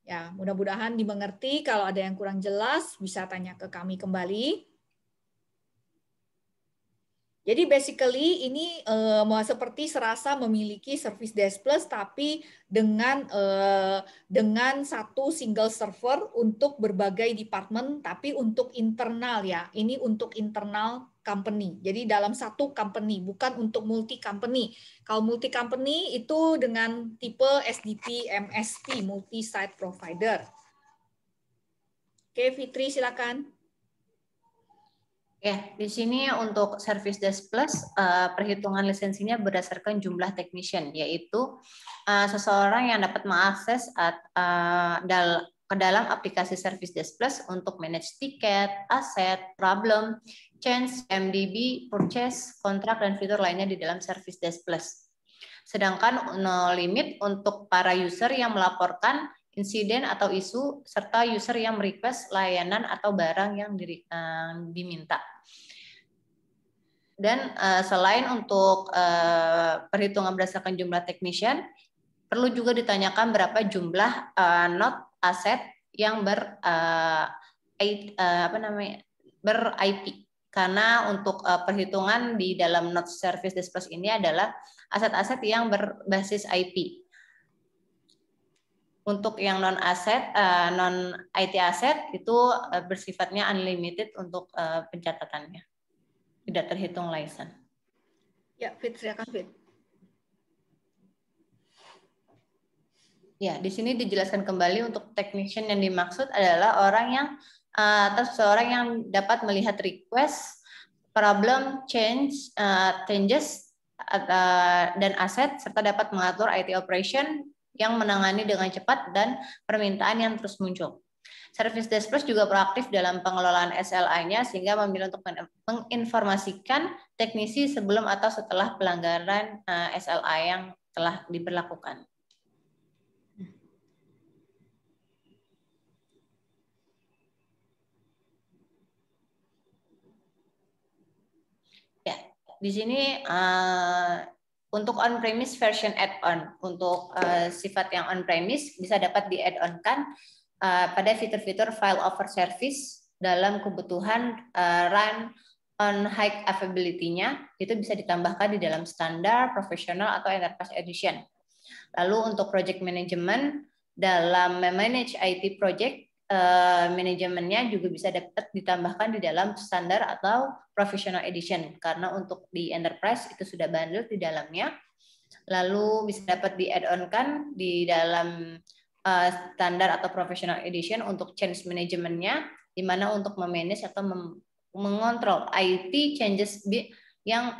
Ya, mudah-mudahan dimengerti. Kalau ada yang kurang jelas, bisa tanya ke kami kembali. Jadi basically ini seperti serasa memiliki Service Desk Plus, tapi dengan satu single server untuk berbagai departemen, tapi untuk internal ya. Ini untuk internal company. Jadi dalam satu company, bukan untuk multi company. Kalau multi company itu dengan tipe SDP MSP, multi site provider. Oke, Fitri silakan. Ya, di sini untuk Service Desk Plus perhitungan lisensinya berdasarkan jumlah technician, yaitu seseorang yang dapat mengakses ke dalam aplikasi Service Desk Plus untuk manage tiket, aset, problem, change, MDB, purchase, kontrak, dan fitur lainnya di dalam Service Desk Plus. Sedangkan no limit untuk para user yang melaporkan insiden atau isu, serta user yang merequest layanan atau barang yang diminta. Dan selain untuk perhitungan berdasarkan jumlah technician, perlu juga ditanyakan berapa jumlah node aset yang ber-IP. Karena untuk perhitungan di dalam node Service Desk Plus ini adalah aset-aset yang berbasis IP. Untuk yang non-IT aset itu bersifatnya unlimited untuk pencatatannya. Tidak terhitung license. Ya, Fit, silakan Fit. Ya, di sini dijelaskan kembali untuk technician yang dimaksud adalah orang yang atau seseorang yang dapat melihat request, problem, changes, dan aset, serta dapat mengatur IT operation yang menangani dengan cepat dan permintaan yang terus muncul. Service Desk Plus juga proaktif dalam pengelolaan SLA-nya sehingga memilih untuk menginformasikan teknisi sebelum atau setelah pelanggaran SLA yang telah diberlakukan. Ya, di sini untuk on-premise version add-on, untuk sifat yang on-premise bisa dapat di-add-on-kan pada fitur-fitur file over service dalam kebutuhan run on high availability-nya, itu bisa ditambahkan di dalam standar, professional, atau enterprise edition. Lalu untuk project management, dalam manage IT project, manajemennya juga bisa dapat ditambahkan di dalam standar atau professional edition, karena untuk di enterprise itu sudah bundle di dalamnya. Lalu bisa dapat di-add-on-kan di dalam standar atau professional edition untuk change manajemennya, di mana untuk memanage atau mengontrol IT changes yang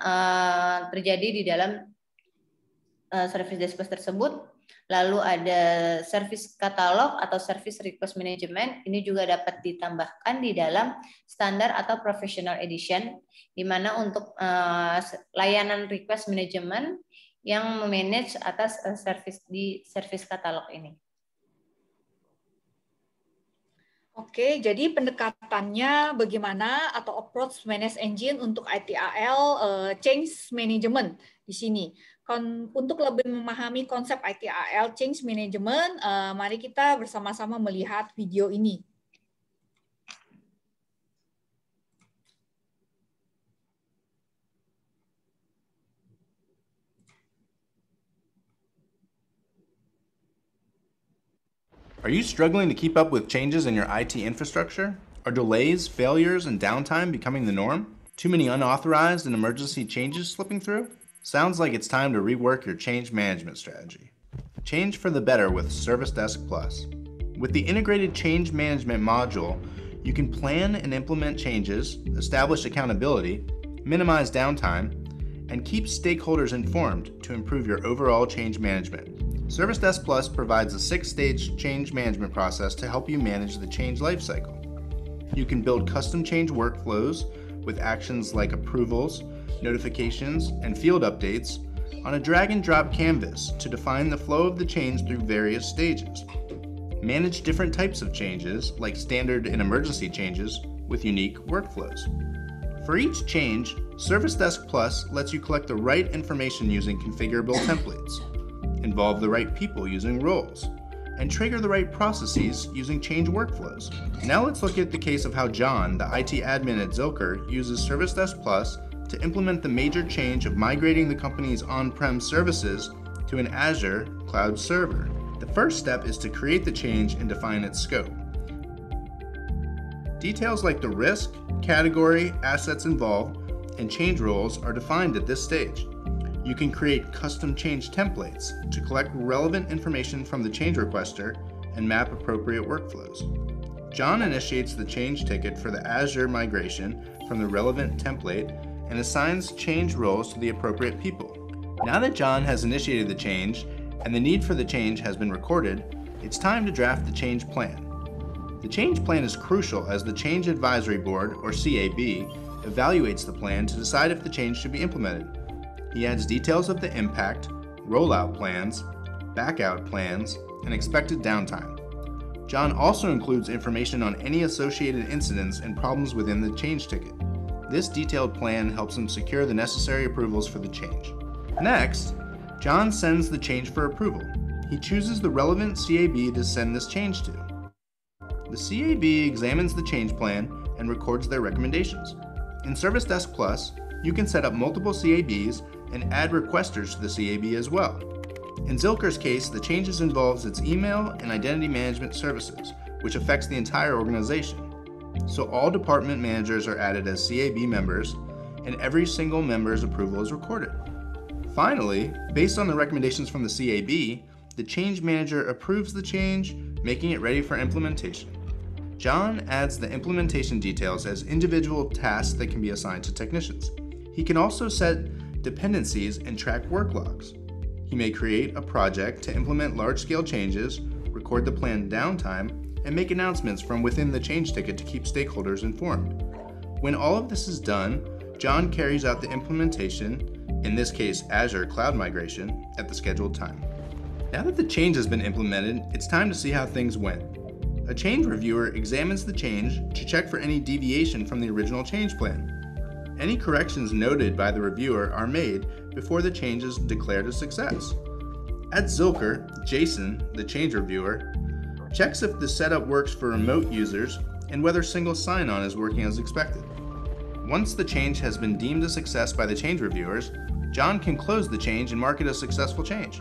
terjadi di dalam Service Desk Plus tersebut. Lalu ada service catalog atau service request management, ini juga dapat ditambahkan di dalam standar atau professional edition, di mana untuk layanan request management yang memanage atas service di service catalog ini. Oke, jadi pendekatannya bagaimana atau approach manage engine untuk ITIL change management di sini. Untuk lebih memahami konsep ITIL change management, mari kita bersama-sama melihat video ini. Are you struggling to keep up with changes in your IT infrastructure? Are delays, failures, and downtime becoming the norm? Too many unauthorized and emergency changes slipping through? Sounds like it's time to rework your change management strategy. Change for the better with Service Desk Plus. With the integrated change management module, you can plan and implement changes, establish accountability, minimize downtime, and keep stakeholders informed to improve your overall change management. Service Desk Plus provides a 6-stage change management process to help you manage the change lifecycle. You can build custom change workflows with actions like approvals, notifications, and field updates on a drag-and-drop canvas to define the flow of the change through various stages. Manage different types of changes, like standard and emergency changes, with unique workflows. For each change, Service Desk Plus lets you collect the right information using configurable templates, involve the right people using roles, and trigger the right processes using change workflows. Now let's look at the case of how John, the IT admin at Zilker, uses Service Desk Plus to implement the major change of migrating the company's on-prem services to an Azure cloud server. The first step is to create the change and define its scope. Details like the risk, category, assets involved, and change roles are defined at this stage. You can create custom change templates to collect relevant information from the change requester and map appropriate workflows. John initiates the change ticket for the Azure migration from the relevant template and assigns change roles to the appropriate people. Now that John has initiated the change and the need for the change has been recorded, it's time to draft the change plan. The change plan is crucial as the Change Advisory Board, or CAB, evaluates the plan to decide if the change should be implemented. He adds details of the impact, rollout plans, backout plans, and expected downtime. John also includes information on any associated incidents and problems within the change ticket. This detailed plan helps him secure the necessary approvals for the change. Next, John sends the change for approval. He chooses the relevant CAB to send this change to. The CAB examines the change plan and records their recommendations. In Service Desk Plus, you can set up multiple CABs and add requesters to the CAB as well. In Zilker's case, the changes involves its email and identity management services, which affects the entire organization. So all department managers are added as CAB members, and every single member's approval is recorded. Finally, based on the recommendations from the CAB, the change manager approves the change, making it ready for implementation. John adds the implementation details as individual tasks that can be assigned to technicians. He can also set dependencies and track work logs. He may create a project to implement large-scale changes, record the planned downtime, and make announcements from within the change ticket to keep stakeholders informed. When all of this is done, John carries out the implementation, in this case Azure Cloud Migration, at the scheduled time. Now that the change has been implemented, it's time to see how things went. A change reviewer examines the change to check for any deviation from the original change plan. Any corrections noted by the reviewer are made before the change is declared a success. At Zilker, Jason, the change reviewer, checks if the setup works for remote users and whether single sign-on is working as expected. Once the change has been deemed a success by the change reviewers, John can close the change and mark it a successful change.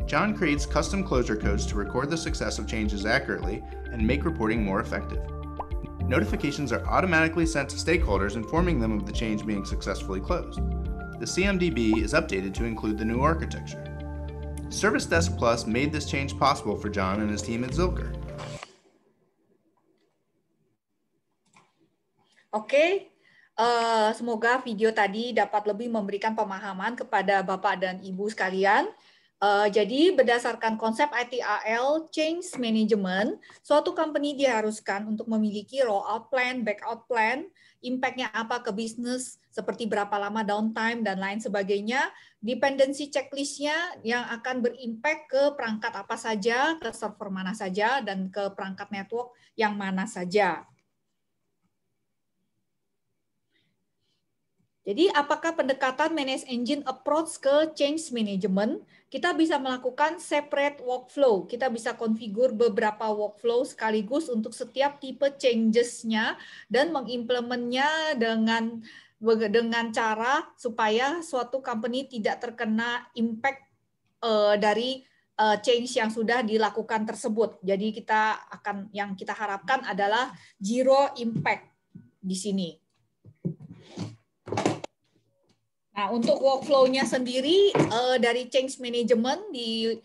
John creates custom closure codes to record the success of changes accurately and make reporting more effective. Notifications are automatically sent to stakeholders informing them of the change being successfully closed. The CMDB is updated to include the new architecture. Service Desk Plus made this change possible for John and his team at Zilker. Oke, semoga video tadi dapat lebih memberikan pemahaman kepada Bapak dan Ibu sekalian. Jadi berdasarkan konsep ITIL Change Management, suatu company diharuskan untuk memiliki rollout plan, backout plan, impact-nya apa ke bisnis, seperti berapa lama downtime dan lain sebagainya, dependency checklist-nya yang akan berimpact ke perangkat apa saja, ke server mana saja, dan ke perangkat network yang mana saja. Jadi apakah pendekatan Manage Engine approach ke change management? Kita bisa melakukan separate workflow. Kita bisa konfigur beberapa workflow sekaligus untuk setiap tipe changes-nya dan mengimplementnya dengan cara supaya suatu company tidak terkena impact dari change yang sudah dilakukan tersebut. Jadi yang kita harapkan adalah zero impact di sini. Nah, untuk workflow-nya sendiri dari change management di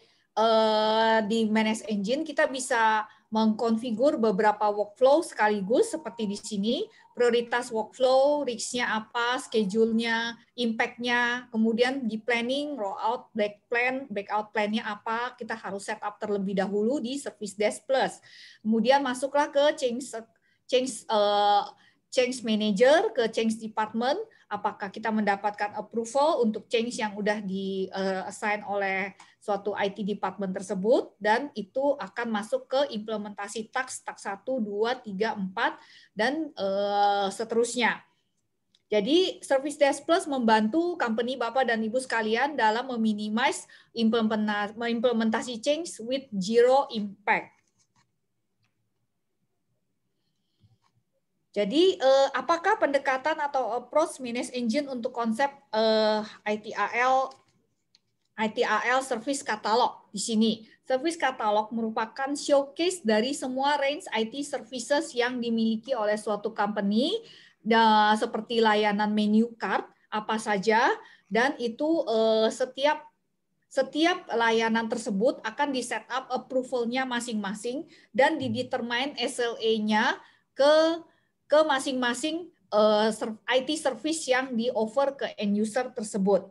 Manage Engine, kita bisa mengkonfigur beberapa workflow sekaligus seperti di sini. Prioritas workflow, risk-nya apa, schedule-nya, impact-nya, kemudian di planning, rollout, backout plan-nya apa, kita harus set up terlebih dahulu di Service Desk Plus. Kemudian masuklah ke change manager, ke change department, apakah kita mendapatkan approval untuk change yang udah di-assign oleh suatu IT department tersebut, dan itu akan masuk ke implementasi task 1, 2, 3, 4, dan seterusnya. Jadi Service Desk Plus membantu company Bapak dan Ibu sekalian dalam meminimize implementasi change with zero impact. Jadi, apakah pendekatan atau approach Manage Engine untuk konsep ITIL Service Catalog di sini? Service Catalog merupakan showcase dari semua range IT services yang dimiliki oleh suatu company, seperti layanan menu card, apa saja, dan itu setiap layanan tersebut akan di-set up approval-nya masing-masing dan didetermine SLA-nya ke masing-masing IT service yang di-offer ke end user tersebut.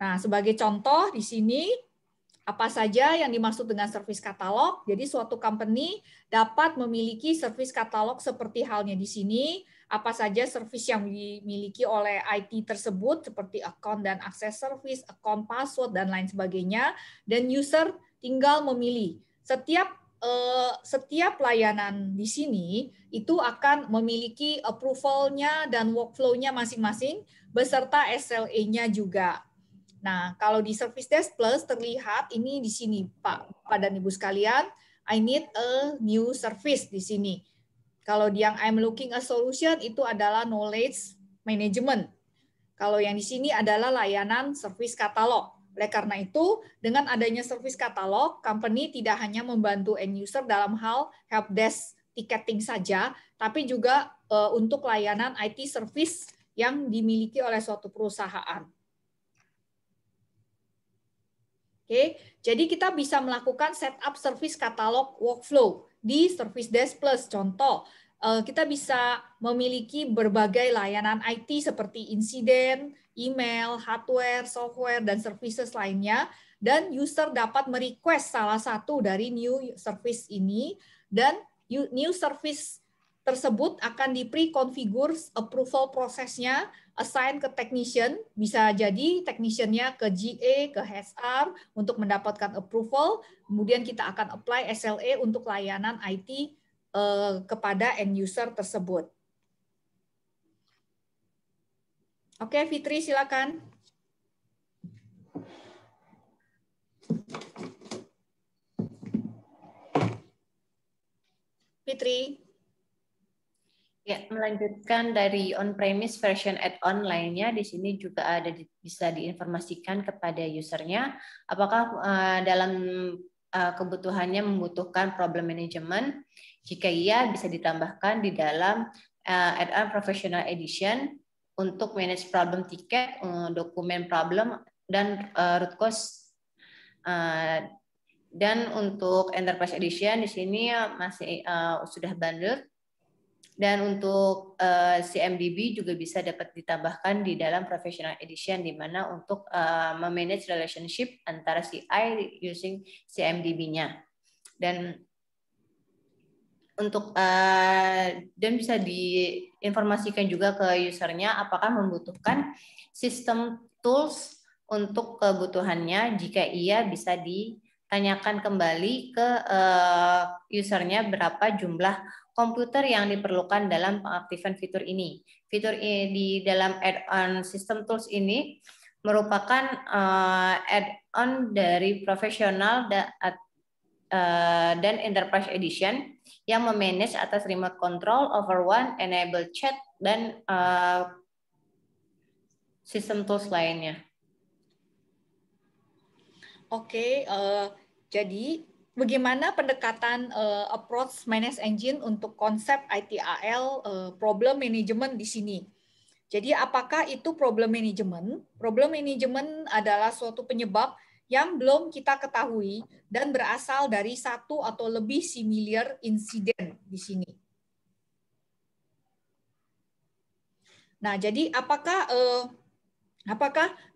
Nah, sebagai contoh di sini, apa saja yang dimaksud dengan service catalog? Jadi suatu company dapat memiliki service catalog seperti halnya di sini, apa saja service yang dimiliki oleh IT tersebut, seperti account dan access service, account password, dan lain sebagainya, dan user tinggal memilih. Setiap layanan di sini itu akan memiliki approval-nya dan workflow-nya masing-masing beserta SLA-nya juga. Nah, kalau di Service Desk Plus terlihat ini di sini Pak dan Ibu sekalian, I need a new service di sini. Kalau yang I'm looking a solution itu adalah knowledge management. Kalau yang di sini adalah layanan service catalog. Oleh karena itu, dengan adanya service catalog, company tidak hanya membantu end user dalam hal help desk ticketing saja, tapi juga untuk layanan IT service yang dimiliki oleh suatu perusahaan. Oke, jadi kita bisa melakukan setup service catalog workflow di Service Desk Plus. Contoh, kita bisa memiliki berbagai layanan IT seperti insiden, email, hardware, software, dan services lainnya, dan user dapat merequest salah satu dari new service ini, dan new service tersebut akan di-pre-configure approval prosesnya, assign ke technician, bisa jadi technician-nya ke GA, ke HR untuk mendapatkan approval, kemudian kita akan apply SLA untuk layanan IT kepada end user tersebut. Oke, Fitri, silakan. Fitri. Ya, melanjutkan dari on-premise version add-on lainnya, di sini juga ada bisa diinformasikan kepada usernya apakah dalam kebutuhannya membutuhkan problem management. Jika iya, bisa ditambahkan di dalam add-on professional edition untuk manage problem ticket, dokumen problem, dan root cause. Dan untuk enterprise edition di sini masih sudah bundled. Dan untuk CMDB juga bisa dapat ditambahkan di dalam Professional Edition, di mana untuk memanage relationship antara CI using CMDB-nya. Dan untuk dan bisa diinformasikan juga ke usernya apakah membutuhkan sistem tools untuk kebutuhannya. Jika iya, bisa ditanyakan kembali ke usernya berapa jumlah komputer yang diperlukan dalam pengaktifan fitur ini. Fitur di dalam add-on system tools ini merupakan add-on dari profesional dan enterprise edition yang memanage atas remote control, over one, enable chat, dan system tools lainnya. Oke, jadi bagaimana pendekatan approach manage engine untuk konsep ITIL problem management di sini? Jadi apakah itu problem management? Problem management adalah suatu penyebab yang belum kita ketahui dan berasal dari satu atau lebih similar insiden di sini. Nah, jadi apakah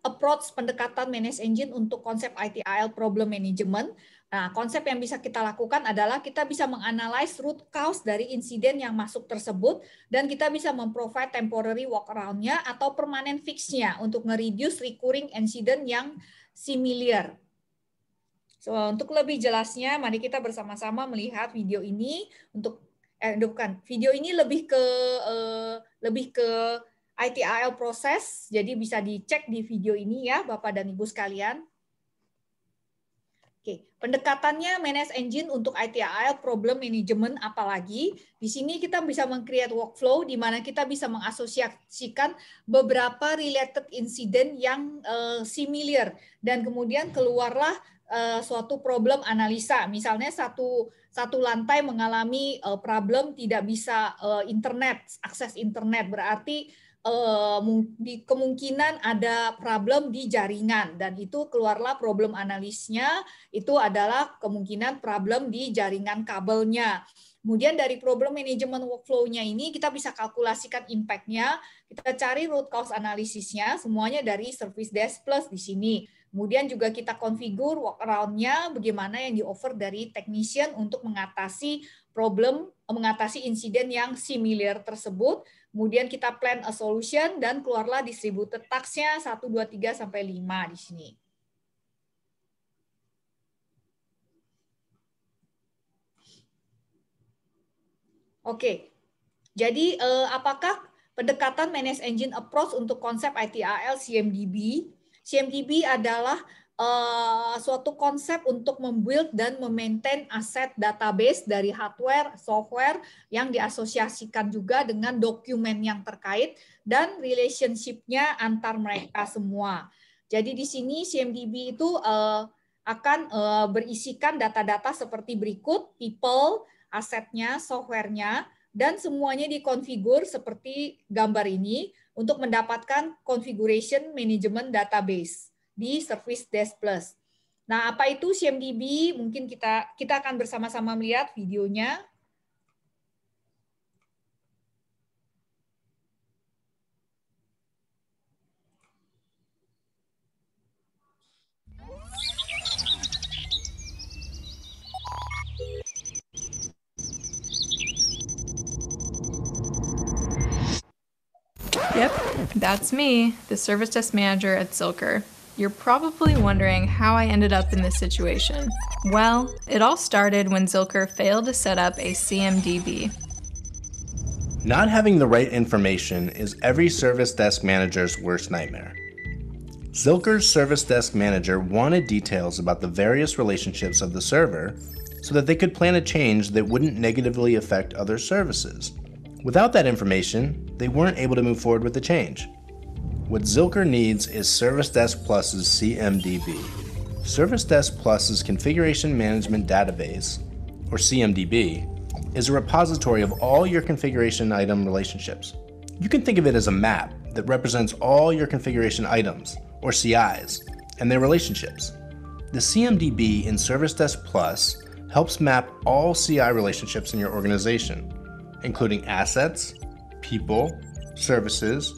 approach pendekatan manage engine untuk konsep ITIL problem management? Nah, konsep yang bisa kita lakukan adalah kita bisa menganalisis root cause dari insiden yang masuk tersebut, dan kita bisa memprovide temporary workaround-nya atau permanent fix-nya untuk nge-reduce recurring incident yang similar. So, untuk lebih jelasnya, mari kita bersama-sama melihat video ini. Video ini lebih ke ITIL proses, jadi bisa dicek di video ini ya, Bapak dan Ibu sekalian. Oke, pendekatannya manage engine untuk ITIL problem management apalagi. Di sini kita bisa meng-create workflow di mana kita bisa mengasosiasikan beberapa related incident yang similar, dan kemudian keluarlah suatu problem analisa. Misalnya satu lantai mengalami problem tidak bisa akses internet, berarti kemungkinan ada problem di jaringan, dan itu keluarlah problem analisnya, itu adalah kemungkinan problem di jaringan kabelnya. Kemudian dari problem management workflow-nya ini kita bisa kalkulasikan impact-nya, kita cari root cause analisisnya, semuanya dari Service Desk Plus di sini. Kemudian juga kita configure workaround-nya, bagaimana yang di-offer dari technician untuk mengatasi insiden yang similar tersebut. Kemudian kita plan a solution dan keluarlah distributed task-nya 1, 2, 3, sampai 5 di sini. Oke, jadi apakah pendekatan Manage Engine Approach untuk konsep ITIL CMDB? CMDB adalah suatu konsep untuk membuild dan memaintain aset database dari hardware, software yang diasosiasikan juga dengan dokumen yang terkait dan relationship-nya antar mereka semua. Jadi di sini CMDB itu akan berisikan data-data seperti berikut: people, asetnya, software-nya, dan semuanya dikonfigur seperti gambar ini untuk mendapatkan configuration management database di Service Desk Plus. Nah, apa itu CMDB? Mungkin kita akan bersama-sama melihat videonya. Yep, that's me, the service desk manager at Zilker. You're probably wondering how I ended up in this situation. Well, it all started when Zilker failed to set up a CMDB. Not having the right information is every service desk manager's worst nightmare. Zilker's service desk manager wanted details about the various relationships of the server so that they could plan a change that wouldn't negatively affect other services. Without that information, they weren't able to move forward with the change. What Zilker needs is Service Desk Plus's CMDB. Service Desk Plus's Configuration Management Database, or CMDB, is a repository of all your configuration item relationships. You can think of it as a map that represents all your configuration items, or CIs, and their relationships. The CMDB in Service Desk Plus helps map all CI relationships in your organization, including assets, people, services,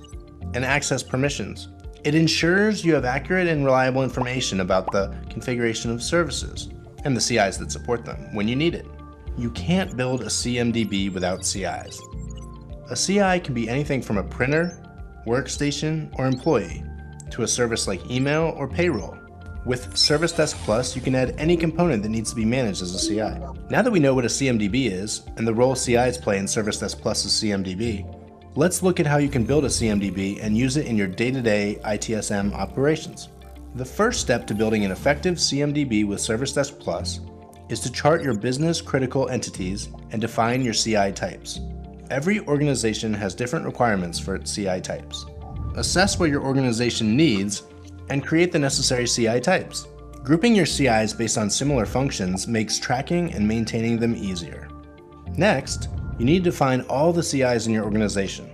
and access permissions. It ensures you have accurate and reliable information about the configuration of services and the CIs that support them when you need it. You can't build a CMDB without CIs. A CI can be anything from a printer, workstation, or employee, to a service like email or payroll. With Service Desk Plus, you can add any component that needs to be managed as a CI. Now that we know what a CMDB is, and the role CIs play in Service Desk Plus's CMDB, let's look at how you can build a CMDB and use it in your day-to-day ITSM operations. The first step to building an effective CMDB with Service Desk Plus is to chart your business-critical entities and define your CI types. Every organization has different requirements for its CI types. Assess what your organization needs and create the necessary CI types. Grouping your CIs based on similar functions makes tracking and maintaining them easier. Next, you need to define all the CIs in your organization.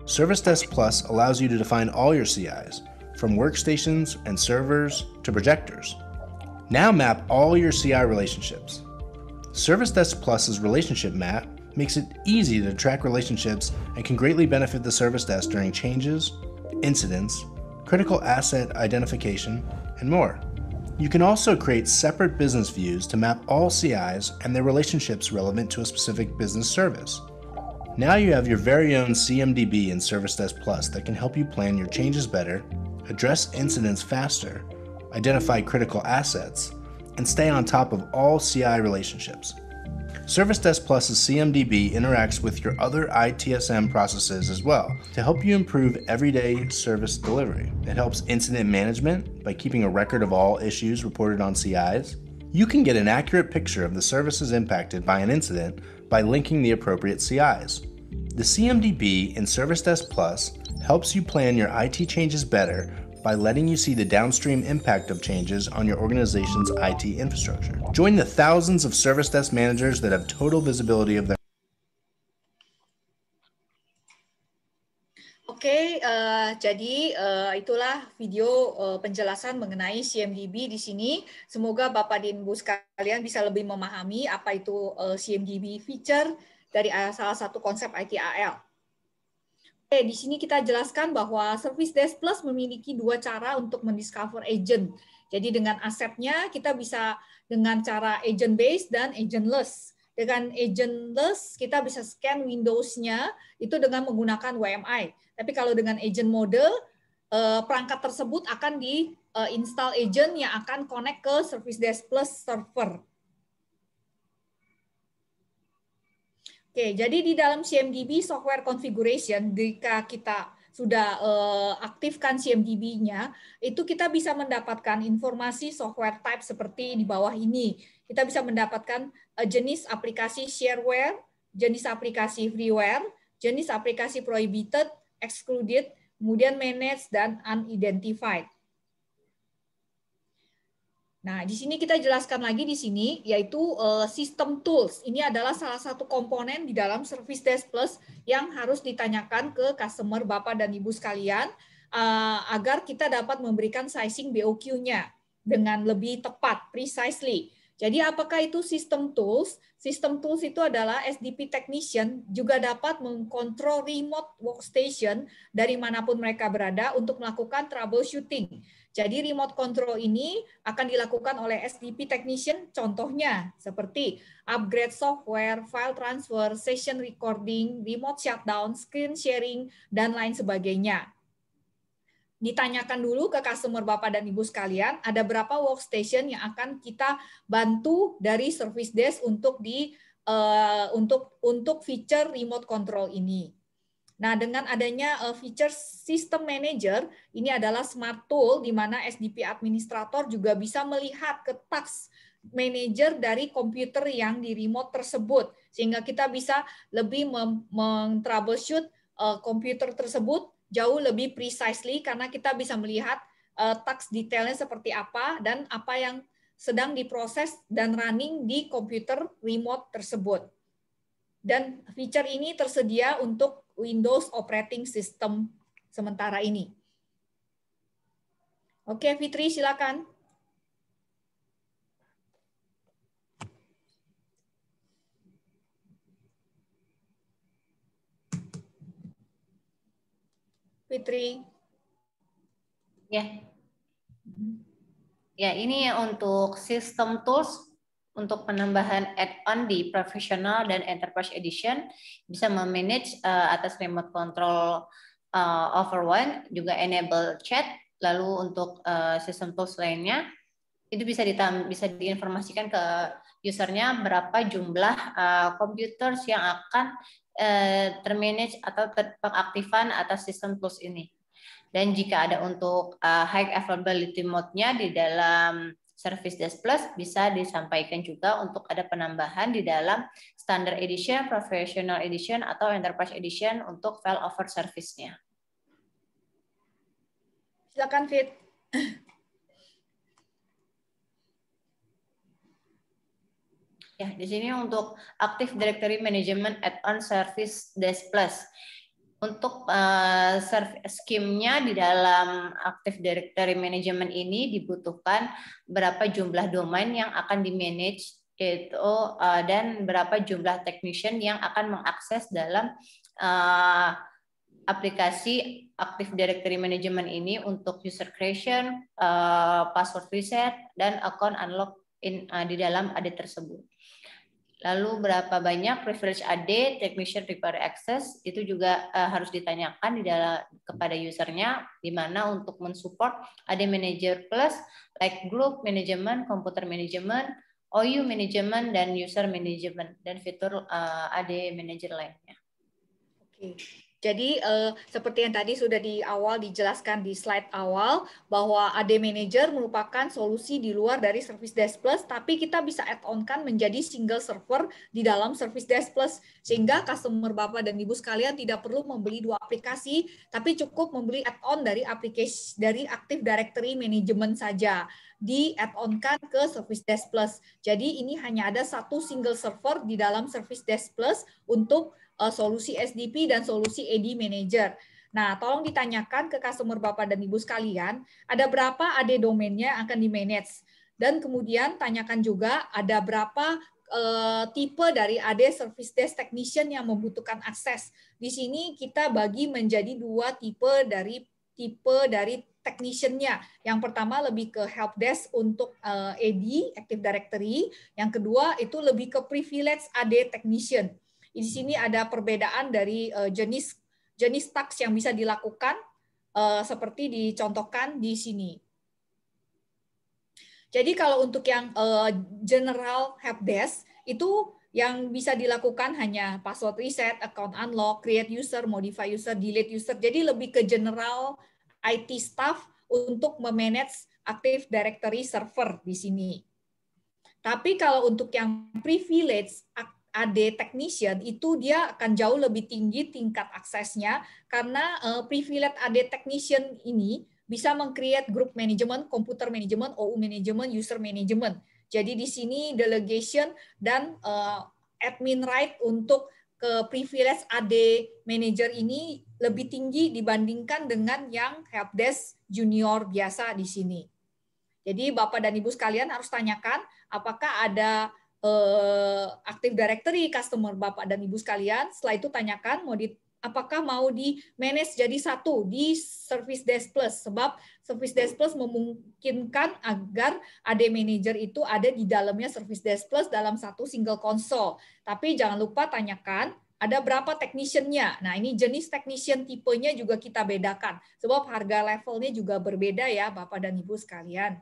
Service Desk Plus allows you to define all your CIs, from workstations and servers to projectors. Now map all your CI relationships. Service Desk Plus's relationship map makes it easy to track relationships and can greatly benefit the service desk during changes, incidents, critical asset identification, and more. You can also create separate business views to map all CIs and their relationships relevant to a specific business service. Now you have your very own CMDB in Service Desk Plus that can help you plan your changes better, address incidents faster, identify critical assets, and stay on top of all CI relationships. Service Desk Plus's CMDB interacts with your other ITSM processes as well to help you improve everyday service delivery. It helps incident management by keeping a record of all issues reported on CIs. You can get an accurate picture of the services impacted by an incident by linking the appropriate CIs. The CMDB in Service Desk Plus helps you plan your IT changes better by letting you see the downstream impact of changes on your organization's IT infrastructure. Join the thousands of service desk managers that have total visibility of their. Oke, jadi itulah video penjelasan mengenai CMDB di sini. Semoga Bapak dan Ibu sekalian bisa lebih memahami apa itu CMDB feature dari salah satu konsep ITIL. Oke, di sini kita jelaskan bahwa Service Desk Plus memiliki dua cara untuk mendiscover agent. Jadi dengan asetnya kita bisa dengan cara agent based dan agentless. Dengan agentless kita bisa scan Windows-nya itu dengan menggunakan WMI. Tapi kalau dengan agent mode, perangkat tersebut akan di-install agent yang akan connect ke Service Desk Plus server. Oke, jadi di dalam CMDB software configuration, jika kita sudah aktifkan CMDB-nya, itu kita bisa mendapatkan informasi software type seperti di bawah ini. Kita bisa mendapatkan jenis aplikasi shareware, jenis aplikasi freeware, jenis aplikasi prohibited, excluded, kemudian managed, dan unidentified. Nah, di sini kita jelaskan lagi di sini, yaitu system tools. Ini adalah salah satu komponen di dalam Service Desk Plus yang harus ditanyakan ke customer Bapak dan Ibu sekalian agar kita dapat memberikan sizing BOQ-nya dengan lebih tepat, precisely. Jadi apakah itu system tools? System tools itu adalah SDP technician juga dapat mengkontrol remote workstation dari manapun mereka berada untuk melakukan troubleshooting. Jadi remote control ini akan dilakukan oleh SDP technician, contohnya seperti upgrade software, file transfer, session recording, remote shutdown, screen sharing, dan lain sebagainya. Ditanyakan dulu ke customer Bapak dan Ibu sekalian, ada berapa workstation yang akan kita bantu dari service desk untuk feature remote control ini. Nah, dengan adanya feature system manager, ini adalah smart tool di mana SDP administrator juga bisa melihat ke task manager dari komputer yang di remote tersebut, sehingga kita bisa lebih troubleshoot komputer tersebut jauh lebih precisely karena kita bisa melihat task detailnya seperti apa dan apa yang sedang diproses dan running di komputer remote tersebut. Dan feature ini tersedia untuk Windows operating system sementara ini. Oke, Fitri, silakan. Fitri. Ya. Ya, ini untuk sistem tools untuk penambahan add-on di Professional dan Enterprise Edition bisa memanage atas remote control over one, juga enable chat. Lalu untuk sistem tools lainnya itu bisa diinformasikan ke usernya berapa jumlah komputer yang akan termanage atau pengaktifan atas sistem tools ini. Dan jika ada untuk high availability mode-nya di dalam Service Desk Plus, bisa disampaikan juga untuk ada penambahan di dalam Standard Edition, Professional Edition, atau Enterprise Edition untuk file over service-nya. Silakan, Fit. Ya, di sini untuk Active Directory Management Add-on Service Desk Plus. Untuk skimnya di dalam Active Directory Management ini dibutuhkan berapa jumlah domain yang akan di-manage itu dan berapa jumlah technician yang akan mengakses dalam aplikasi Active Directory Management ini untuk user creation, password reset, dan account unlock di dalam AD tersebut. Lalu berapa banyak privilege AD, technician require access, itu juga harus ditanyakan di dalam kepada usernya, di mana untuk mensupport AD Manager Plus, like group management, computer management, OU management, dan user management, dan fitur AD Manager lainnya. Oke. Jadi seperti yang tadi sudah di awal dijelaskan di slide awal bahwa AD Manager merupakan solusi di luar dari Service Desk Plus, tapi kita bisa add-on-kan menjadi single server di dalam Service Desk Plus, sehingga customer Bapak dan Ibu sekalian tidak perlu membeli dua aplikasi, tapi cukup membeli add-on dari aplikasi dari Active Directory Management saja, di add-on-kan ke Service Desk Plus. Jadi ini hanya ada satu single server di dalam Service Desk Plus untuk solusi SDP dan solusi AD Manager. Nah, tolong ditanyakan ke customer Bapak dan Ibu sekalian, ada berapa AD domainnya akan di-manage. Dan kemudian tanyakan juga ada berapa tipe dari AD Service Desk Technician yang membutuhkan akses. Di sini kita bagi menjadi dua tipe dari technician-nya. Yang pertama lebih ke help desk untuk AD, Active Directory. Yang kedua itu lebih ke privilege AD technician. Di sini ada perbedaan dari jenis task yang bisa dilakukan seperti dicontohkan di sini. Jadi kalau untuk yang general helpdesk itu yang bisa dilakukan hanya password reset, account unlock, create user, modify user, delete user. Jadi lebih ke general IT staff untuk memanage Active Directory server di sini. Tapi kalau untuk yang privilege AD technician itu dia akan jauh lebih tinggi tingkat aksesnya karena privilege AD technician ini bisa meng-create group management, computer management, OU management, user management. Jadi di sini delegation dan admin right untuk ke privilege AD manager ini lebih tinggi dibandingkan dengan yang helpdesk junior biasa di sini. Jadi Bapak dan Ibu sekalian harus tanyakan apakah ada Active Directory customer Bapak dan Ibu sekalian. Setelah itu tanyakan apakah mau di manage jadi satu di Service Desk Plus, sebab Service Desk Plus memungkinkan agar AD Manager itu ada di dalamnya Service Desk Plus dalam satu single console. Tapi jangan lupa tanyakan ada berapa technician-nya. Nah, ini jenis technician tipenya juga kita bedakan, sebab harga levelnya juga berbeda ya Bapak dan Ibu sekalian.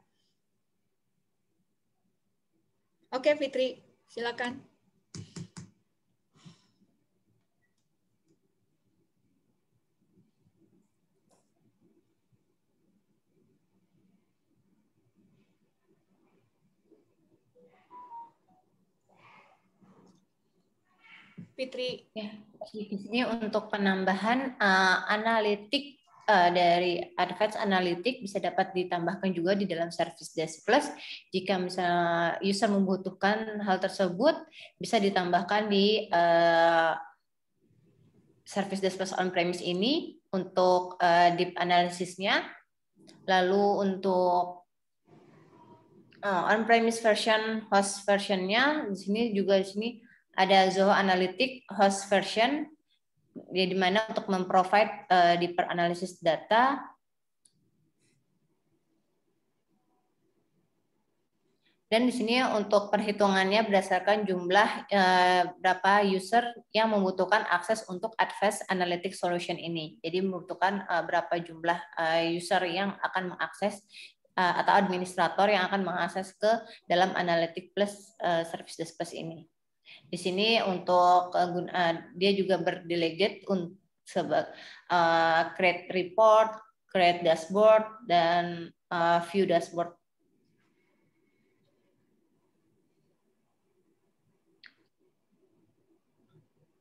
Oke, Fitri, silakan. Fitri. Ya, di sini untuk penambahan analitik dari Advanced Analytic bisa dapat ditambahkan juga di dalam Service Desk Plus. Jika misalnya user membutuhkan hal tersebut, bisa ditambahkan di Service Desk Plus on-premise ini untuk deep analysisnya. Lalu untuk on-premise version, host versionnya, di sini ada Zoho Analytic host version, di mana untuk memprovide deeper analysis data. Dan di sini untuk perhitungannya berdasarkan jumlah berapa user yang membutuhkan akses untuk Advanced Analytic Solution ini. Jadi membutuhkan berapa jumlah user yang akan mengakses atau administrator yang akan mengakses ke dalam Analytic Plus Service Desk Plus ini. Di sini untuk dia juga berdelegate untuk create report, create dashboard, dan view dashboard.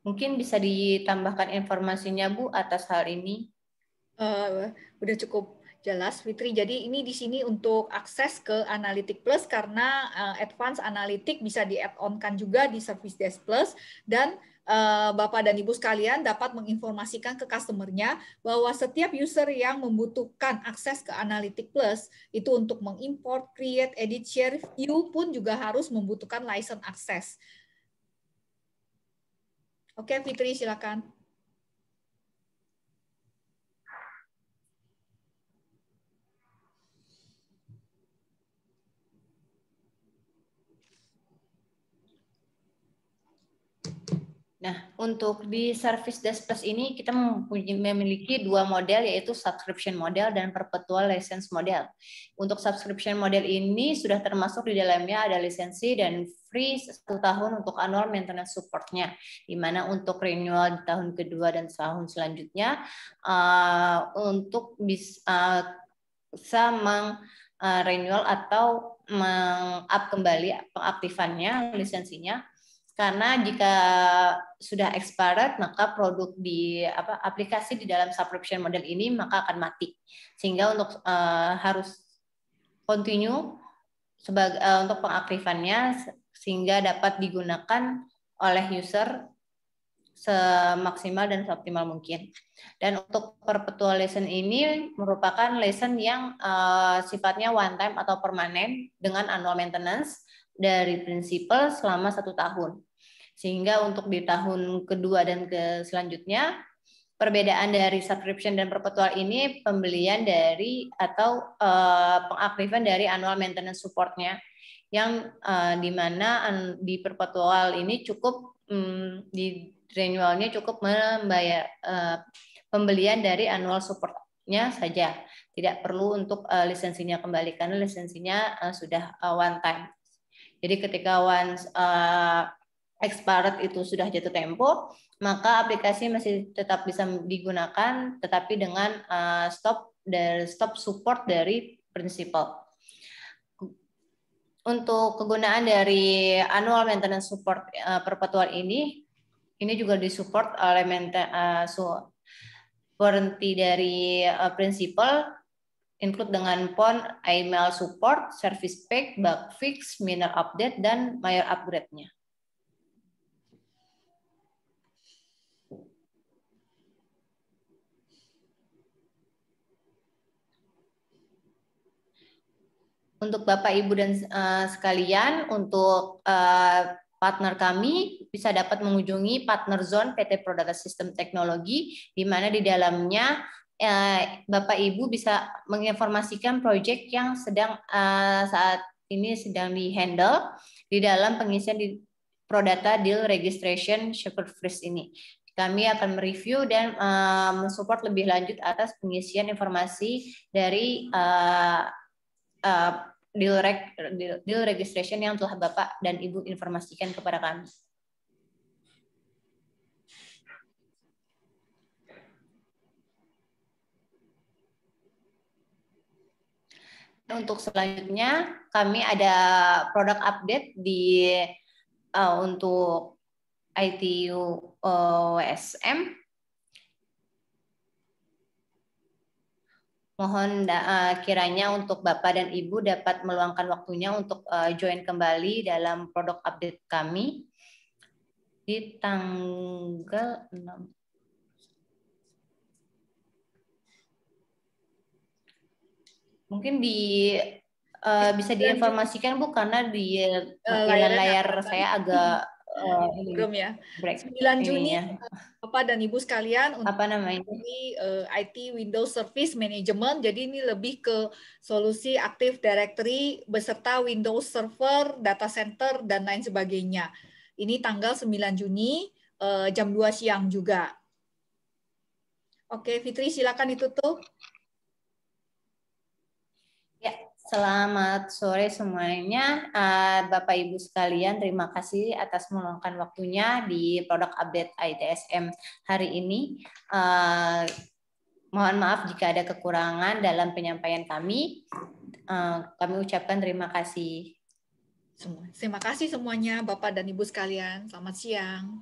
Mungkin bisa ditambahkan informasinya Bu atas hal ini. Udah cukup jelas, Fitri. Jadi ini di sini untuk akses ke Analytic Plus karena Advanced Analytic bisa di-add-on-kan juga di Service Desk Plus, dan Bapak dan Ibu sekalian dapat menginformasikan ke customer-nya bahwa setiap user yang membutuhkan akses ke Analytic Plus itu untuk mengimport, create, edit, share, view pun juga harus membutuhkan license akses. Oke, Fitri, silakan. Nah, untuk di Service Desk Plus ini kita memiliki dua model, yaitu subscription model dan perpetual license model. Untuk subscription model ini sudah termasuk di dalamnya ada lisensi dan free 1 tahun untuk annual maintenance support-nya, di mana untuk renewal di tahun kedua dan tahun selanjutnya untuk bisa renewal atau meng-up kembali pengaktifannya, lisensinya. Karena jika sudah expired, maka produk di aplikasi di dalam subscription model ini maka akan mati. Sehingga untuk harus continue untuk pengaktifannya sehingga dapat digunakan oleh user semaksimal dan seoptimal mungkin. Dan untuk perpetual license ini merupakan license yang sifatnya one time atau permanen dengan annual maintenance dari prinsipal selama 1 tahun. Sehingga untuk di tahun kedua dan selanjutnya, perbedaan dari subscription dan perpetual ini pembelian dari atau pengaktifan dari annual maintenance support-nya, yang dimana di perpetual ini cukup di renewalnya cukup membayar pembelian dari annual support-nya saja, tidak perlu untuk lisensinya kembali karena lisensinya sudah one time. Jadi ketika once expired itu sudah jatuh tempo, maka aplikasi masih tetap bisa digunakan, tetapi dengan stop support dari prinsipal. Untuk kegunaan dari annual maintenance support perpetual ini juga disupport oleh warranty dari prinsipal, include dengan PON, email support, service pack, bug fix, minor update, dan major upgrade-nya. Untuk Bapak, Ibu, dan sekalian, untuk partner kami bisa dapat mengunjungi Partner Zone PT Pro Data System Teknologi, di mana di dalamnya Bapak Ibu bisa menginformasikan proyek yang sedang saat ini sedang di-handle di dalam pengisian di Prodata Deal Registration Shepherd Freeze ini. Kami akan mereview dan mensupport lebih lanjut atas pengisian informasi dari deal registration yang telah Bapak dan Ibu informasikan kepada kami. Untuk selanjutnya, kami ada produk update di untuk ITU WSM. Mohon kiranya untuk Bapak dan Ibu dapat meluangkan waktunya untuk join kembali dalam produk update kami di tanggal 6. Mungkin bisa diinformasikan Bu, karena di layar saya agak belum ya. 9 Juni Bapak dan Ibu sekalian untuk IT Windows Service Management. Jadi ini lebih ke solusi Active Directory beserta Windows Server, Data Center dan lain sebagainya. Ini tanggal 9 Juni jam 2 siang juga. Oke, Fitri silakan ditutup. Ya, selamat sore semuanya. Bapak Ibu sekalian, terima kasih atas meluangkan waktunya di produk update ITSM hari ini. Mohon maaf jika ada kekurangan dalam penyampaian kami. Kami ucapkan terima kasih. Terima kasih semuanya Bapak dan Ibu sekalian. Selamat siang.